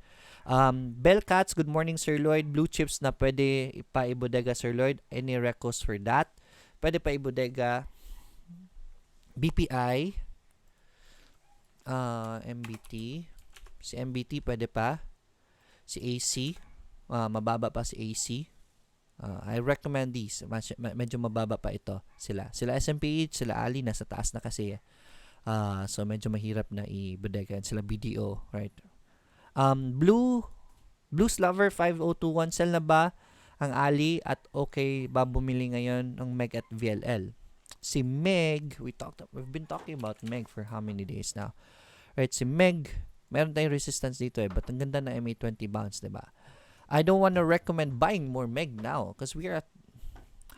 Speaker 1: Bellcats, good morning, Sir Lloyd. Blue chips na pwede pa ibodega, Sir Lloyd. Any recos for that? Pwede pa ibodega. BPI, MBT. Si MBT pwede pa. Si AC, mababa pa si AC. I recommend these. Medyo mababa pa ito sila. Sila SMPH, sila Ali, nasa taas na kasi. So, medyo mahirap na i-bodega. Sila BDO, right? Blues Lover 5021, sell na ba ang Ali at okay ba bumili ngayon ng Meg at VLL? Si Meg, we've been talking about Meg for how many days now? Right, si Meg, meron tayong resistance dito but ang ganda na MA20 bounce, diba? I don't want to recommend buying more MEG now because we are at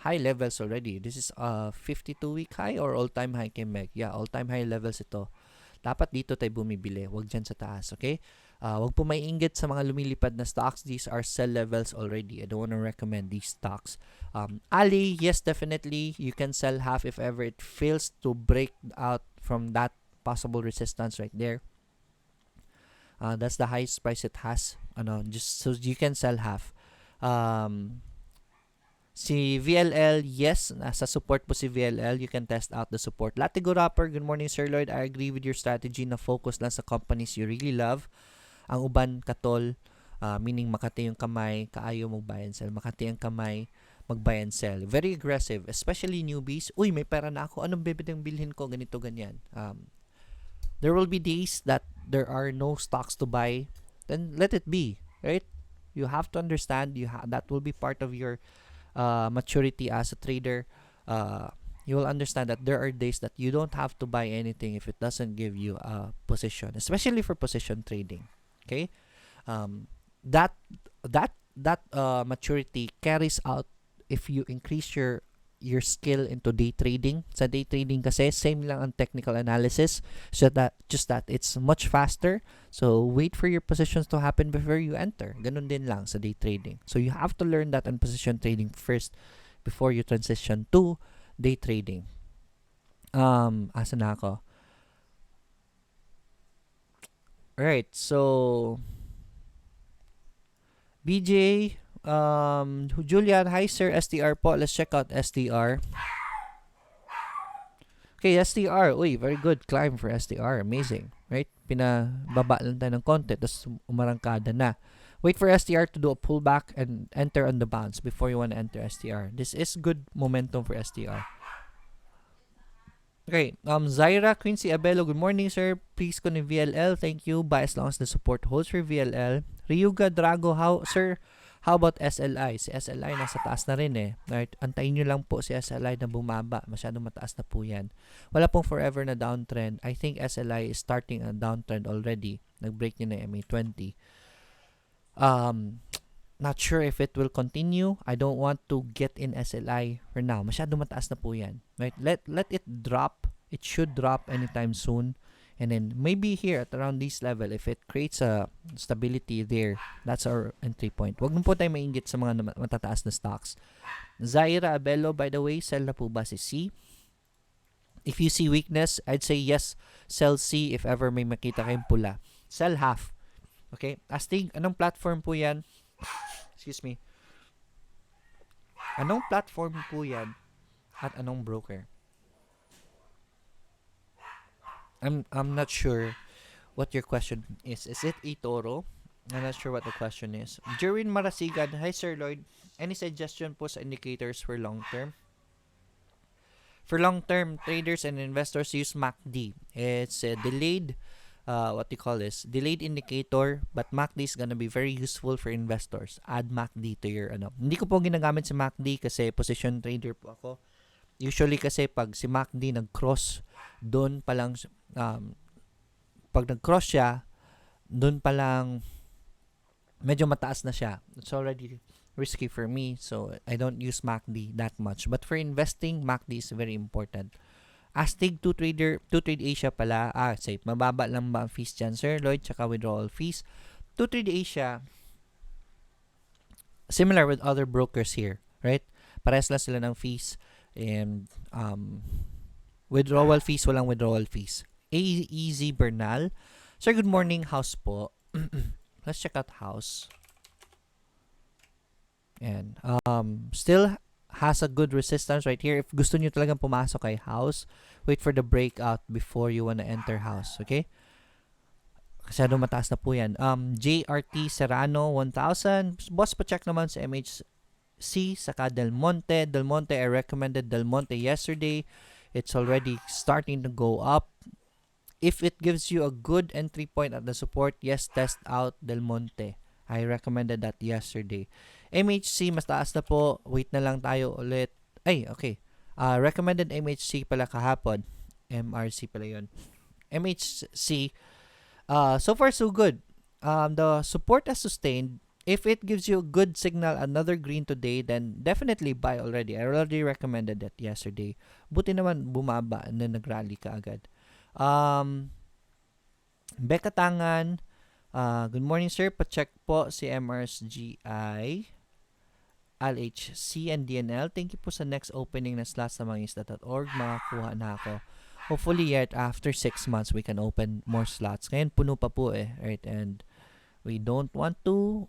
Speaker 1: high levels already. This is 52-week high or all-time high kay MEG. Yeah, all-time high levels ito. Dapat dito tayo bumibili. Huwag dyan sa taas, okay? Huwag po maiinggit sa mga lumilipad na stocks. These are sell levels already. I don't want to recommend these stocks. Ali, yes, definitely. You can sell half if ever it fails to break out from that possible resistance right there. That's the highest price it has. Just so you can sell half. Si VLL, yes, nasa support po si VLL. You can test out the support. Latigo Rapper, good morning Sir Lloyd. I agree with your strategy na focus lang sa companies you really love. Ang uban katol, meaning makati yung kamay, kaayo mag-buy and sell. Makati ang kamay, mag-buy and sell. Very aggressive, especially newbies. Uy, may pera na ako. Anong bibitang bilhin ko? Ganito, ganyan. There will be days that there are no stocks to buy. Then let it be, right? You have to understand that will be part of your maturity as a trader. You will understand that there are days that you don't have to buy anything if it doesn't give you a position, especially for position trading. Okay, that maturity carries out if you increase your skill into day trading. Sa day trading kasi same lang ang technical analysis, so that it's much faster. So wait for your positions to happen before you enter. Ganun din lang sa day trading. So you have to learn that on position trading first before you transition to day trading. Asa na ako? Right, so BJ, Julian, hi sir, STR po. Let's check out STR. Okay, STR. Uy, very good climb for STR. Amazing, right? Pinababa lang tayo ng konti, tapos umarangkada na. Wait for STR to do a pullback and enter on the bounce before you want to enter STR. This is good momentum for STR. Okay, Zaira Quincy Abelo, good morning sir. Please ko ni VLL, thank you. Buy as long as the support holds for VLL. Ryuga Drago, how about SLI? Si SLI nasa taas na rin eh. Right? Antayin nyo lang po si SLI na bumaba. Masyadong mataas na po yan. Wala pong forever na downtrend. I think SLI is starting a downtrend already. Nag-break nyo na MA20. Not sure if it will continue. I don't want to get in SLI for now. Masyadong mataas na po yan. Right? Let it drop. It should drop anytime soon. And then maybe here at around this level, if it creates a stability there, that's our entry point. Huwag mo po tayo mainggit sa mga matataas na stocks. Zaira Abelo, by the way, sell na po ba si C? If you see weakness, I'd say yes, sell C if ever may makita kayong pula. Sell half. Okay? Astig, anong platform po yan? Excuse me. Anong platform po yan at anong broker? I'm not sure what your question is. Is it eToro? I'm not sure what the question is. Jerwin Marasigan, hi Sir Lloyd. Any suggestion po sa indicators for long term? For long term, traders and investors use MACD. It's a delayed delayed indicator, but MACD is gonna be very useful for investors. Add MACD to your Hindi ko po ginagamit si MACD kasi position trader po ako. Usually kasi pag si MACD nag-cross, doon pa lang pag nag-cross siya, doon pa lang medyo mataas na siya. It's already risky for me, so I don't use MACD that much. But for investing, MACD is very important. Astig to Trade Asia pala. Safe. Mababa lang ba ang fees dyan, Sir Lloyd, tsaka withdrawal fees? To Trade Asia, similar with other brokers here, right? Parehas lang sila ng fees. And withdrawal fees, walang withdrawal fees. Easy Bernal. Sir, good morning. House po. Let's check out house. And still has a good resistance right here. If gusto nyo talagang pumasok kay house, wait for the breakout before you wanna enter house. Okay? Kasi mataas na po yan. JRT Serrano 1000. Boss, pa-check naman sa MHC saka Del Monte. Del Monte, I recommended Del Monte yesterday. It's already starting to go up. If it gives you a good entry point at the support, yes, test out Del Monte. I recommended that yesterday. MHC, mas taas na po. Wait na lang tayo ulit. Ay, okay. Recommended MHC pala kahapon. MRC pala yun. MHC, so far so good. The support has sustained. if it gives you a good signal, another green today, then definitely buy already. I already recommended that yesterday. Buti naman bumaba and then nag-rally ka agad. Becca Tangan, good morning sir. Pa-check po si MRSGI, LHC and DNL. Thank you po sa next opening na slots sa mangisda.org. Makakuha na ako. Hopefully yet after 6 months we can open more slots. Ngayon puno pa po right? And we don't want to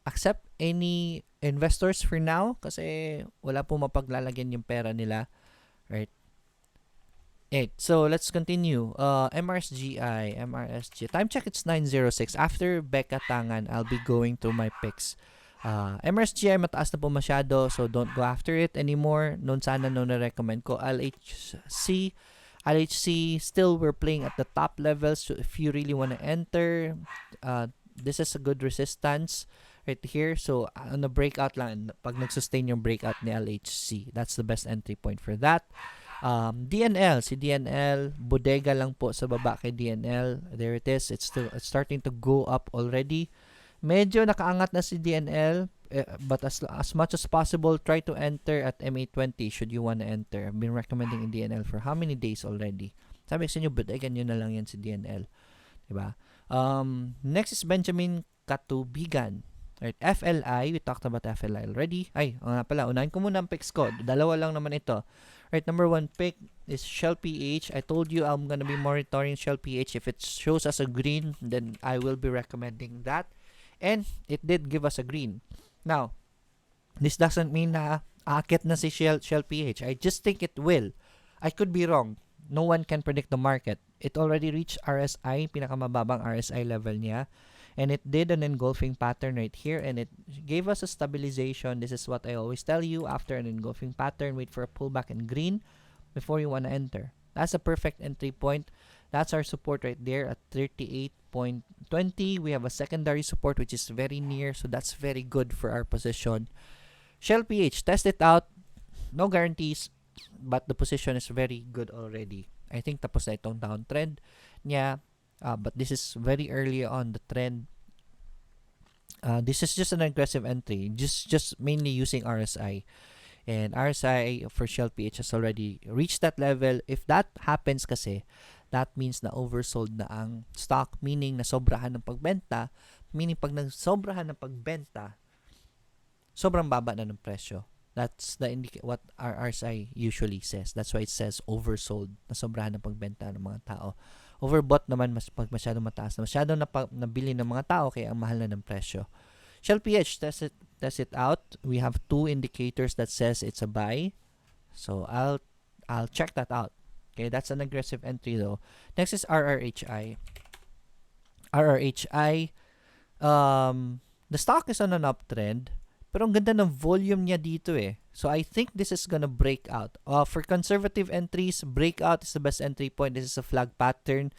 Speaker 1: accept any investors for now kasi wala po mapaglalagyan yung pera nila, right? So let's continue. MRSGI. Time check, it's 9:06. After Becca Tangan, I'll be going through my picks. MRSGI mataas na po masyado, so don't go after it anymore. Noon sana na-recommend ko. LHC, still we're playing at the top levels. So if you really want to enter, this is a good resistance right here. So on the breakout lang, pag nag-sustain yung breakout ni LHC, that's the best entry point for that. DNL, si DNL, bodega lang po sa baba kay DNL. There it is. It's starting to go up already. Medyo nakaangat na si DNL, but as much as possible, try to enter at MA20 should you want to enter. I've been recommending in DNL for how many days already? Sabi ko sa inyo, bodegan nyo na lang yan si DNL. Diba? Next is Benjamin Katubigan. Right, FLI, we talked about FLI already. Nga pala, unahin ko muna ang picks ko. Dalawa lang naman ito. Right, number 1 pick is Shell PH. I told you I'm gonna be monitoring Shell PH. If it shows us a green, then I will be recommending that. And it did give us a green. Now, this doesn't mean na aakit na si Shell PH. I just think it will. I could be wrong. No one can predict the market. It already reached RSI, pinakamababang RSI level niya. And it did an engulfing pattern right here. And it gave us a stabilization. This is what I always tell you. After an engulfing pattern, wait for a pullback in green before you want to enter. That's a perfect entry point. That's our support right there at 38.20. We have a secondary support which is very near. So that's very good for our position. Shell PH, test it out. No guarantees. But the position is very good already. I think tapos na itong downtrend niya. But this is very early on the trend. This is just an aggressive entry. Just mainly using RSI. And RSI for Shell PH has already reached that level. If that happens kasi, that means na oversold na ang stock. Meaning na sobrahan ng pagbenta. Meaning pag nagsobrahan ng pagbenta, sobrang baba na ng presyo. That's what our RSI usually says. That's why it says oversold. Na sobrahan ng pagbenta ng mga tao. Overbought naman pag masyadong mataas na. Masyadong nabili ng mga tao kaya ang mahal na ng presyo. Shell PH, test it out. We have 2 indicators that says it's a buy. So I'll check that out. Okay, that's an aggressive entry though. Next is RRHI. The stock is on an uptrend. Pero ang ganda ng volume niya dito So I think this is gonna break out. For conservative entries, breakout is the best entry point. This is a flag pattern.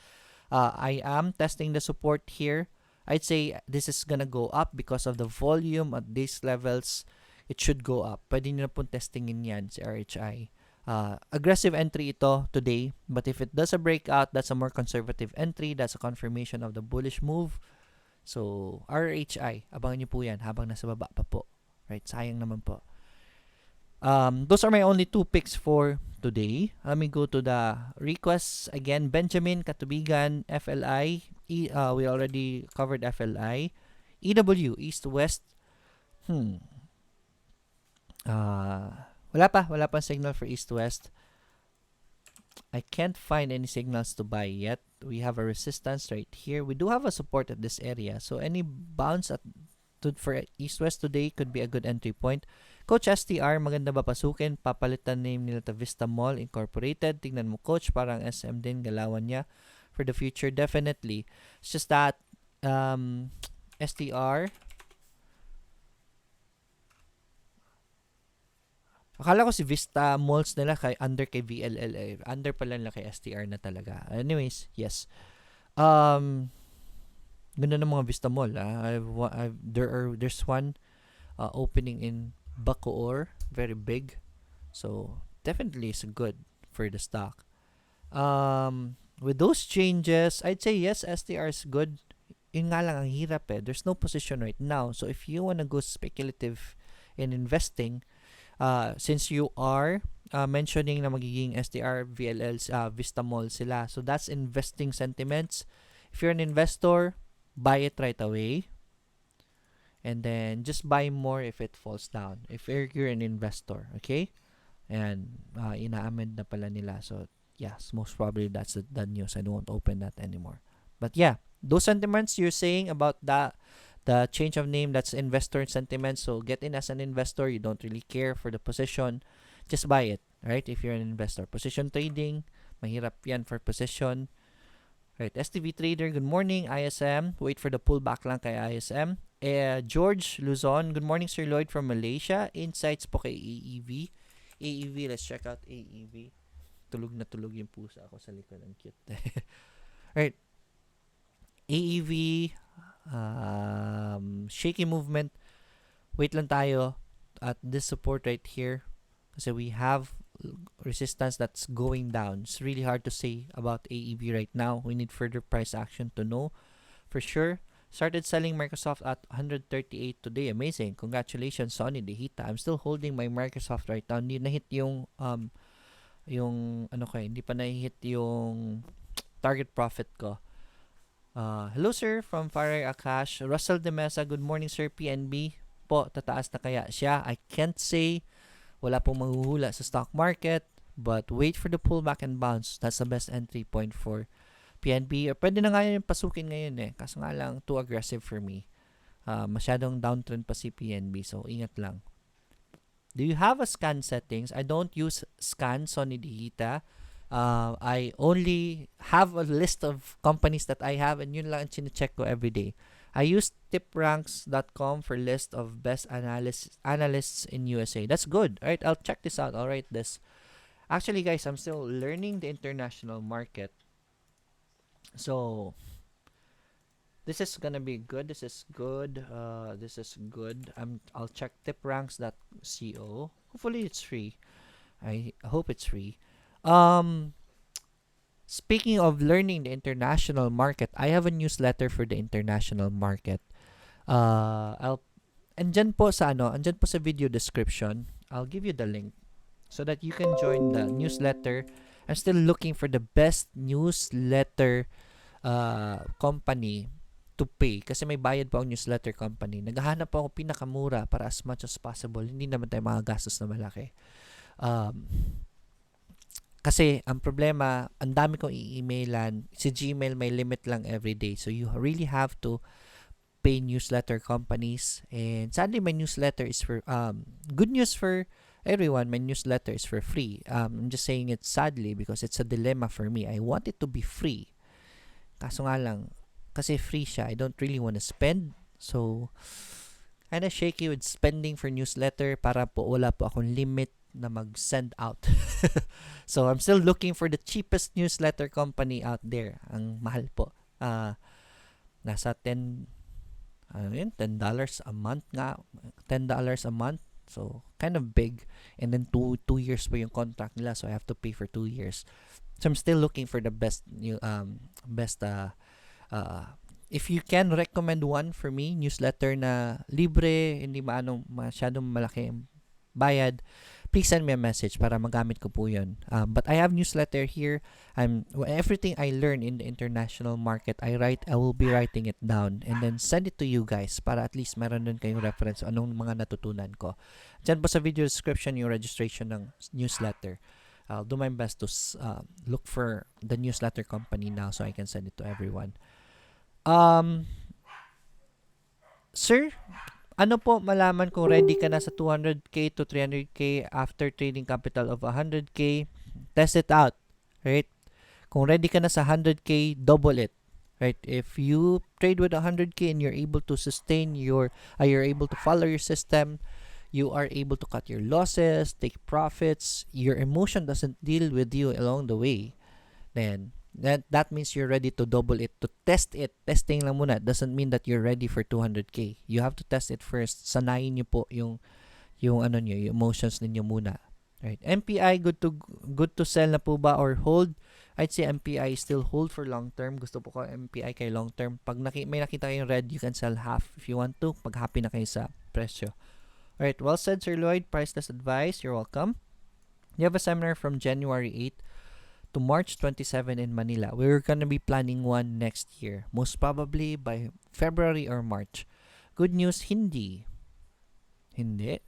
Speaker 1: I am testing the support here. I'd say this is gonna go up because of the volume at these levels. It should go up. Pwede nyo na pong testingin yan si RHI. Aggressive entry ito today. But if it does a breakout, that's a more conservative entry. That's a confirmation of the bullish move. So, RHI, abangan nyo po yan habang nasa baba pa po. Right? Sayang naman po. Those are my only 2 picks for today. Let me go to the requests. Again, Benjamin Katubigan, FLI. We already covered FLI. EW, East-West. Wala pa signal for East-West. I can't find any signals to buy yet. We have a resistance right here. We do have a support at this area. So any bounce for East-West today could be a good entry point. Coach STR, maganda ba pasukin? Papalitan name nila to Vista Mall Incorporated. Tingnan mo coach, parang SM din galawan niya for the future. Definitely. It's just that STR, akala ko si Vista Malls nila under kay VLL. Under pala nila kay STR na talaga. Anyways, yes. Ganda ng mga Vista Mall. There's one opening in Bacoor. Very big. So, definitely is good for the stock. With those changes, I'd say yes, STR is good. yun nga lang ang hirap eh. There's no position right now. So if you wanna go speculative in investing, since you are mentioning na magiging STR, VLLs, Vista Mall sila. So that's investing sentiments. If you're an investor, buy it right away. And then just buy more if it falls down. If you're an investor, okay? And ina-amend na pala nila. So yes, most probably that's the news. I won't open that anymore. But yeah, those sentiments you're saying about the change of name, that's investor sentiments. So get in as an investor. You don't really care for the position. Just buy it, right? If you're an investor. Position trading, mahirap yan for position. Right, STV Trader, good morning. ISM, wait for the pullback lang kay ISM. George Luzon, good morning Sir Lloyd from Malaysia. Insights po kay AEV. AEV, let's check out AEV. Tulog na tulog yung pusa ako sa likod. Ang cute. Right. AEV, shaky movement. Wait lang tayo at this support right here. Kasi we have resistance that's going down. It's really hard to say about AEV right now. We need further price action to know for sure. Started selling Microsoft at 138 today. Amazing. Congratulations, Sonny Dehita. I'm still holding my Microsoft right now. Hindi na-hit yung hindi pa na-hit yung target profit ko. Hello sir from Faray Akash. Russell De Mesa, good morning sir. PNB po, tataas na kaya siya? I can't say. Wala pong mahuhula sa stock market, but wait for the pullback and bounce. That's the best entry point for PNB. Pwede na nga yung pasukin ngayon eh. Kaso nga lang, too aggressive for me. Masyadong downtrend pa si PNB, so ingat lang. Do you have a scan settings? I don't use scan, Sonny Dihita. I only have a list of companies that I have, and yun lang ang chine-check ko every day. I use tipranks.com for list of best analysts in USA. That's good. All right, I'll check this out. I'll write this. Actually, guys, I'm still learning the international market. So, this is gonna be good. This is good. This is good. I'll check tipranks.co. Hopefully, it's free. I hope it's free. Speaking of learning the international market, I have a newsletter for the international market. Andyan po sa video description. I'll give you the link so that you can join the newsletter. I'm still looking for the best newsletter company to pay kasi may bayad pa ang newsletter company. Naghahanap po ako pinakamura para as much as possible. Hindi naman tayo magagastos na malaki. Kasi ang problema, ang dami kong i-emailan. Si Gmail may limit lang every day. So you really have to pay newsletter companies. And sadly, my newsletter is for good news for everyone. My newsletter is for free. I'm just saying it sadly because it's a dilemma for me. I want it to be free. Kaso nga lang, kasi free siya, I don't really want to spend. So, kind of shaky with spending for newsletter para po wala po akong limit na mag-send out. So, I'm still looking for the cheapest newsletter company out there. Ang mahal po. Nasa $10 a month nga. $10 a month. So, kind of big. And then 2 years po yung contract nila. So, I have to pay for 2 years. So, I'm still looking for the best if you can recommend one for me, newsletter na libre, hindi masyadong malaki bayad, please send me a message para magamit ko po yun. But I have newsletter here. Everything I learn in the international market, I will be writing it down and then send it to you guys para at least meron dun kayong reference anong mga natutunan ko. Diyan po sa video description yung registration ng newsletter. I'll do my best to look for the newsletter company now so I can send it to everyone. Sir, ano po malaman kung ready ka na sa 200k to 300k after trading capital of 100k? Test it out, right? Kung ready ka na sa 100k, double it, right? If you trade with 100k and you're able to sustain you're able to follow your system, you are able to cut your losses, take profits, your emotion doesn't deal with you along the way, then that means you're ready to double it, to test it. Testing lang muna. Doesn't mean that you're ready for 200k. You have to test it first. Sanayin niyo po yung emotions ninyo muna. Right? MPI, good to sell na po ba or hold? I'd say MPI still hold for long term. Gusto po ko MPI kay long term. Pag may nakita kayong red, you can sell half if you want to. Pag happy na kayo sa presyo. Alright, well said, Sir Lloyd. Priceless advice. You're welcome. You have a seminar from January 8 to March 27 in Manila. We're gonna be planning one next year. Most probably by February or March. Good news, hindi. Hindi.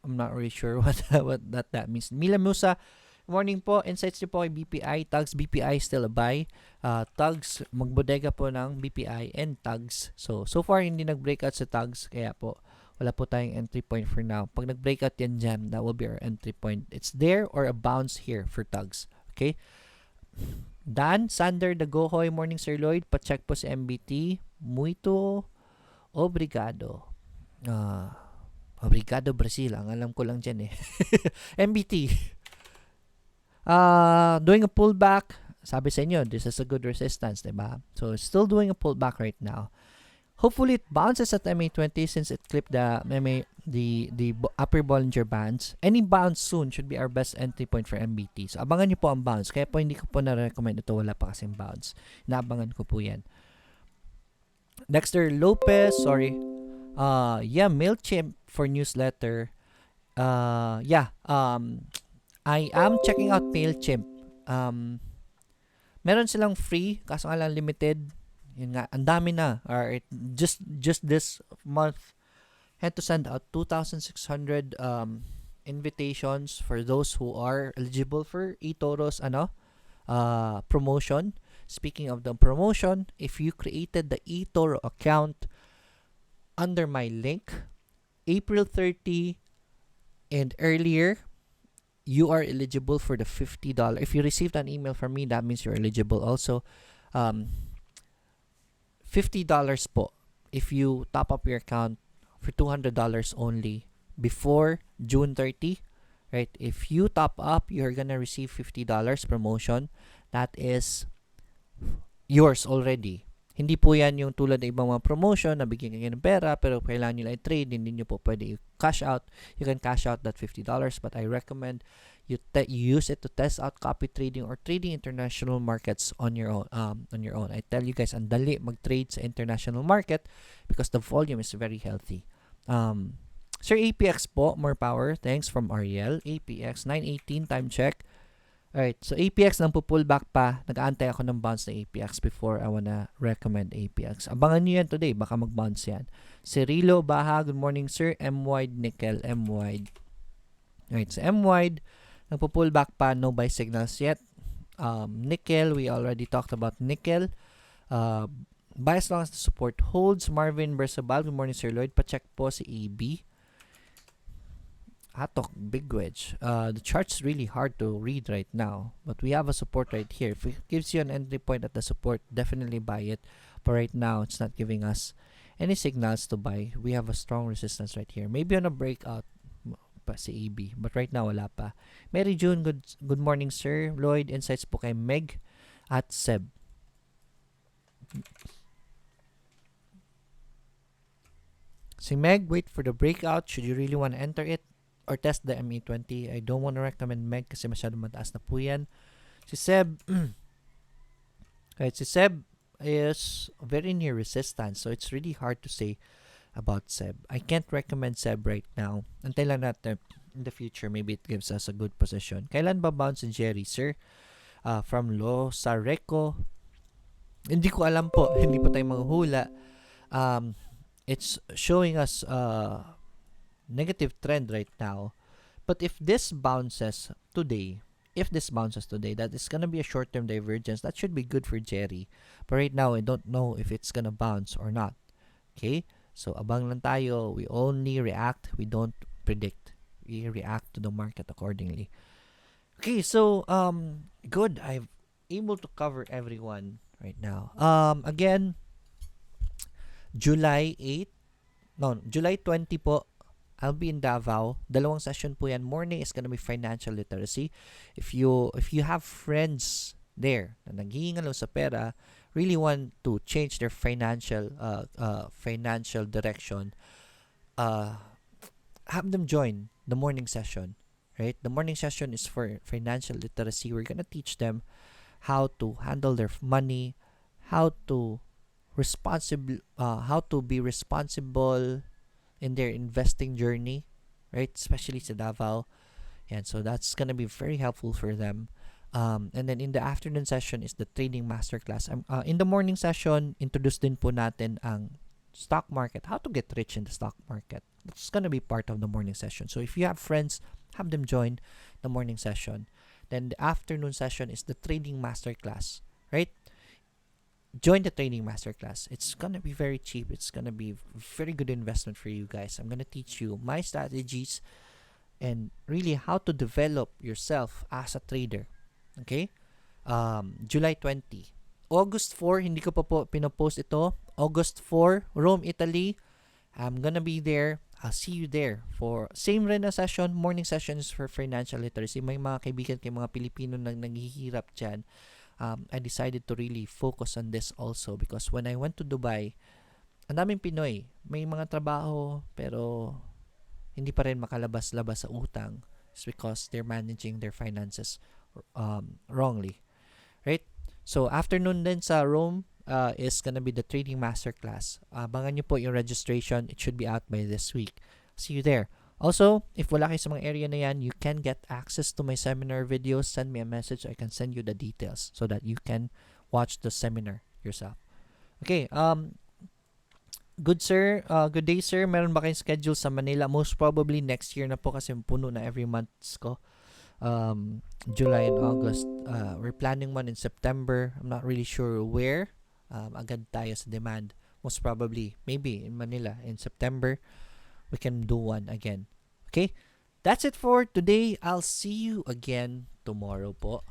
Speaker 1: I'm not really sure what that means. Mila Musa, morning po. Insights niyo po kay BPI. Tags, BPI still a buy. Tags, magbodega po ng BPI and tags. So far, hindi nag-breakout sa tags. Kaya po, wala po tayong entry point for now. Pag nag-breakout yan dyan, that will be our entry point. It's there or a bounce here for tags. Okay? Dan, Sander, Dagohoy, morning Sir Lloyd. Pa-check po si MBT. Muito obrigado. Obrigado Brazil. Ang alam ko lang dyan eh. MBT. Doing a pullback. Sabi sa inyo, this is a good resistance, diba? So, it's still doing a pullback right now. Hopefully, it bounces at MA20 since it clipped the upper Bollinger Bands. Any bounce soon should be our best entry point for MBT. So, abangan nyo po ang bounce. Kaya po hindi ko po na-recommend ito. Wala pa kasing bounce. Inaabangan ko po yan. Dexter Lopez, sorry. MailChimp for newsletter. I am checking out MailChimp. Meron silang free, kaso nga lang limited. Yun nga, ang dami na. Just this month, had to send out 2,600 invitations for those who are eligible for eToro's promotion. Speaking of the promotion, if you created the eToro account under my link, April 30 and earlier, you are eligible for the $50. If you received an email from me, that means you're eligible also. $50 po if you top up your account for $200 only before June 30, right? If you top up, you're gonna receive $50 promotion. That is yours already. Hindi po yan yung tulad ng ibang mga promotion na bigyan kayo ng pera pero kailangan nyo lang i-trade, hindi nyo po pwede cash out. You can cash out that $50, but I recommend you use it to test out copy trading or trading international markets on your own. I tell you guys, ang dali mag-trade sa international market because the volume is very healthy. Sir, APX po, more power. Thanks from Ariel. APX, 918, time check. Alright, so APX nang pullback pa. Nag-aantay ako ng bounce na APX before I wanna recommend APX. Abangan nyo yan today, baka mag-bounce yan. Cirilo Baha, good morning sir. M-wide nickel, M-wide. Alright, so M-wide, nang pullback pa, no buy signals yet. Nickel, we already talked about nickel. Buy as long as the support holds. Marvin Bersabal, good morning sir Lloyd. Pa-check po si AB. Hatok, big wedge. The chart's really hard to read right now, but we have a support right here. If it gives you an entry point at the support, definitely buy it. But right now, it's not giving us any signals to buy. We have a strong resistance right here. Maybe on a breakout pa si AB, but right now wala pa. Mary June, good morning sir. Lloyd, insights po kay Meg at Seb. Si Meg, wait for the breakout. Should you really want to enter it? Or test the ME20. I don't want to recommend Meg kasi masyadong mataas na po yan. Si Seb, right, si Seb is very near resistance. So, it's really hard to say about Seb. I can't recommend Seb right now. Antay lang natin in the future. Maybe it gives us a good position. Kailan ba bounce si Jerry, sir? From Lo Sareco. Hindi ko alam po. Hindi po tayo manghula. It's showing us negative trend right now, but if this bounces today, that is gonna be a short-term divergence. That should be good for Jerry, but right now I don't know if it's gonna bounce or not. Okay, so abang lang tayo. We only react, we don't predict. We react to the market accordingly. Okay, so good. I'm able to cover everyone right now. Again, July 20 po, I'll be in Davao. Dalawang session po yan. Morning is gonna be financial literacy. If you have friends there na naghihingalo sa pera, really want to change their financial direction, have them join the morning session. Right? The morning session is for financial literacy. We're gonna teach them how to handle their money, how to be responsible in their investing journey, right? Especially sa Davao. And so that's gonna be very helpful for them. And then in the afternoon session is the trading masterclass. In the morning session, introduce din po natin ang stock market, how to get rich in the stock market. That's gonna be part of the morning session. So if you have friends, have them join the morning session. Then the afternoon session is the trading masterclass, right? Join the trading masterclass. It's gonna be very cheap. It's gonna be very good investment for you guys. I'm gonna teach you my strategies and really how to develop yourself as a trader. Okay? July 20. August 4, hindi ko pa po pinopost ito. August 4, Rome, Italy. I'm gonna be there. I'll see you there for same rin na session. Morning sessions for financial literacy. May mga kaibigan kay mga Pilipino na naghihirap dyan. I decided to really focus on this also because when I went to Dubai, ang daming Pinoy. May mga trabaho pero hindi pa rin makalabas-labas sa utang. It's because they're managing their finances wrongly. Right? So, afternoon din sa Rome is gonna be the trading masterclass. Abangan nyo po yung registration. It should be out by this week. See you there. Also, if wala kayo sa mga area na yan, you can get access to my seminar videos. Send me a message. I can send you the details so that you can watch the seminar yourself. Okay. Good sir. Good day sir. Meron ba kayong schedule sa Manila? Most probably next year na po kasi puno na every months ko. July and August. We're planning one in September. I'm not really sure where. Agad tayo sa demand. Most probably, maybe in Manila in September, we can do one again. Okay? That's it for today. I'll see you again tomorrow po.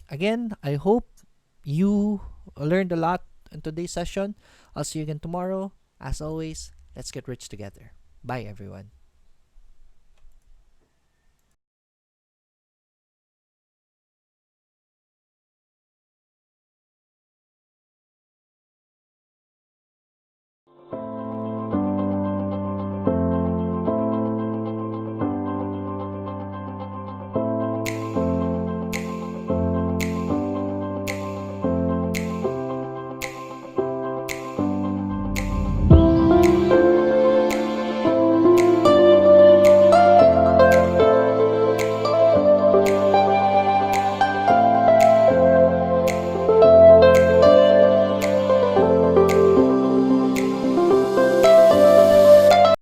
Speaker 1: Again, I hope you learned a lot in today's session. I'll see you again tomorrow. As always, let's get rich together. Bye, everyone.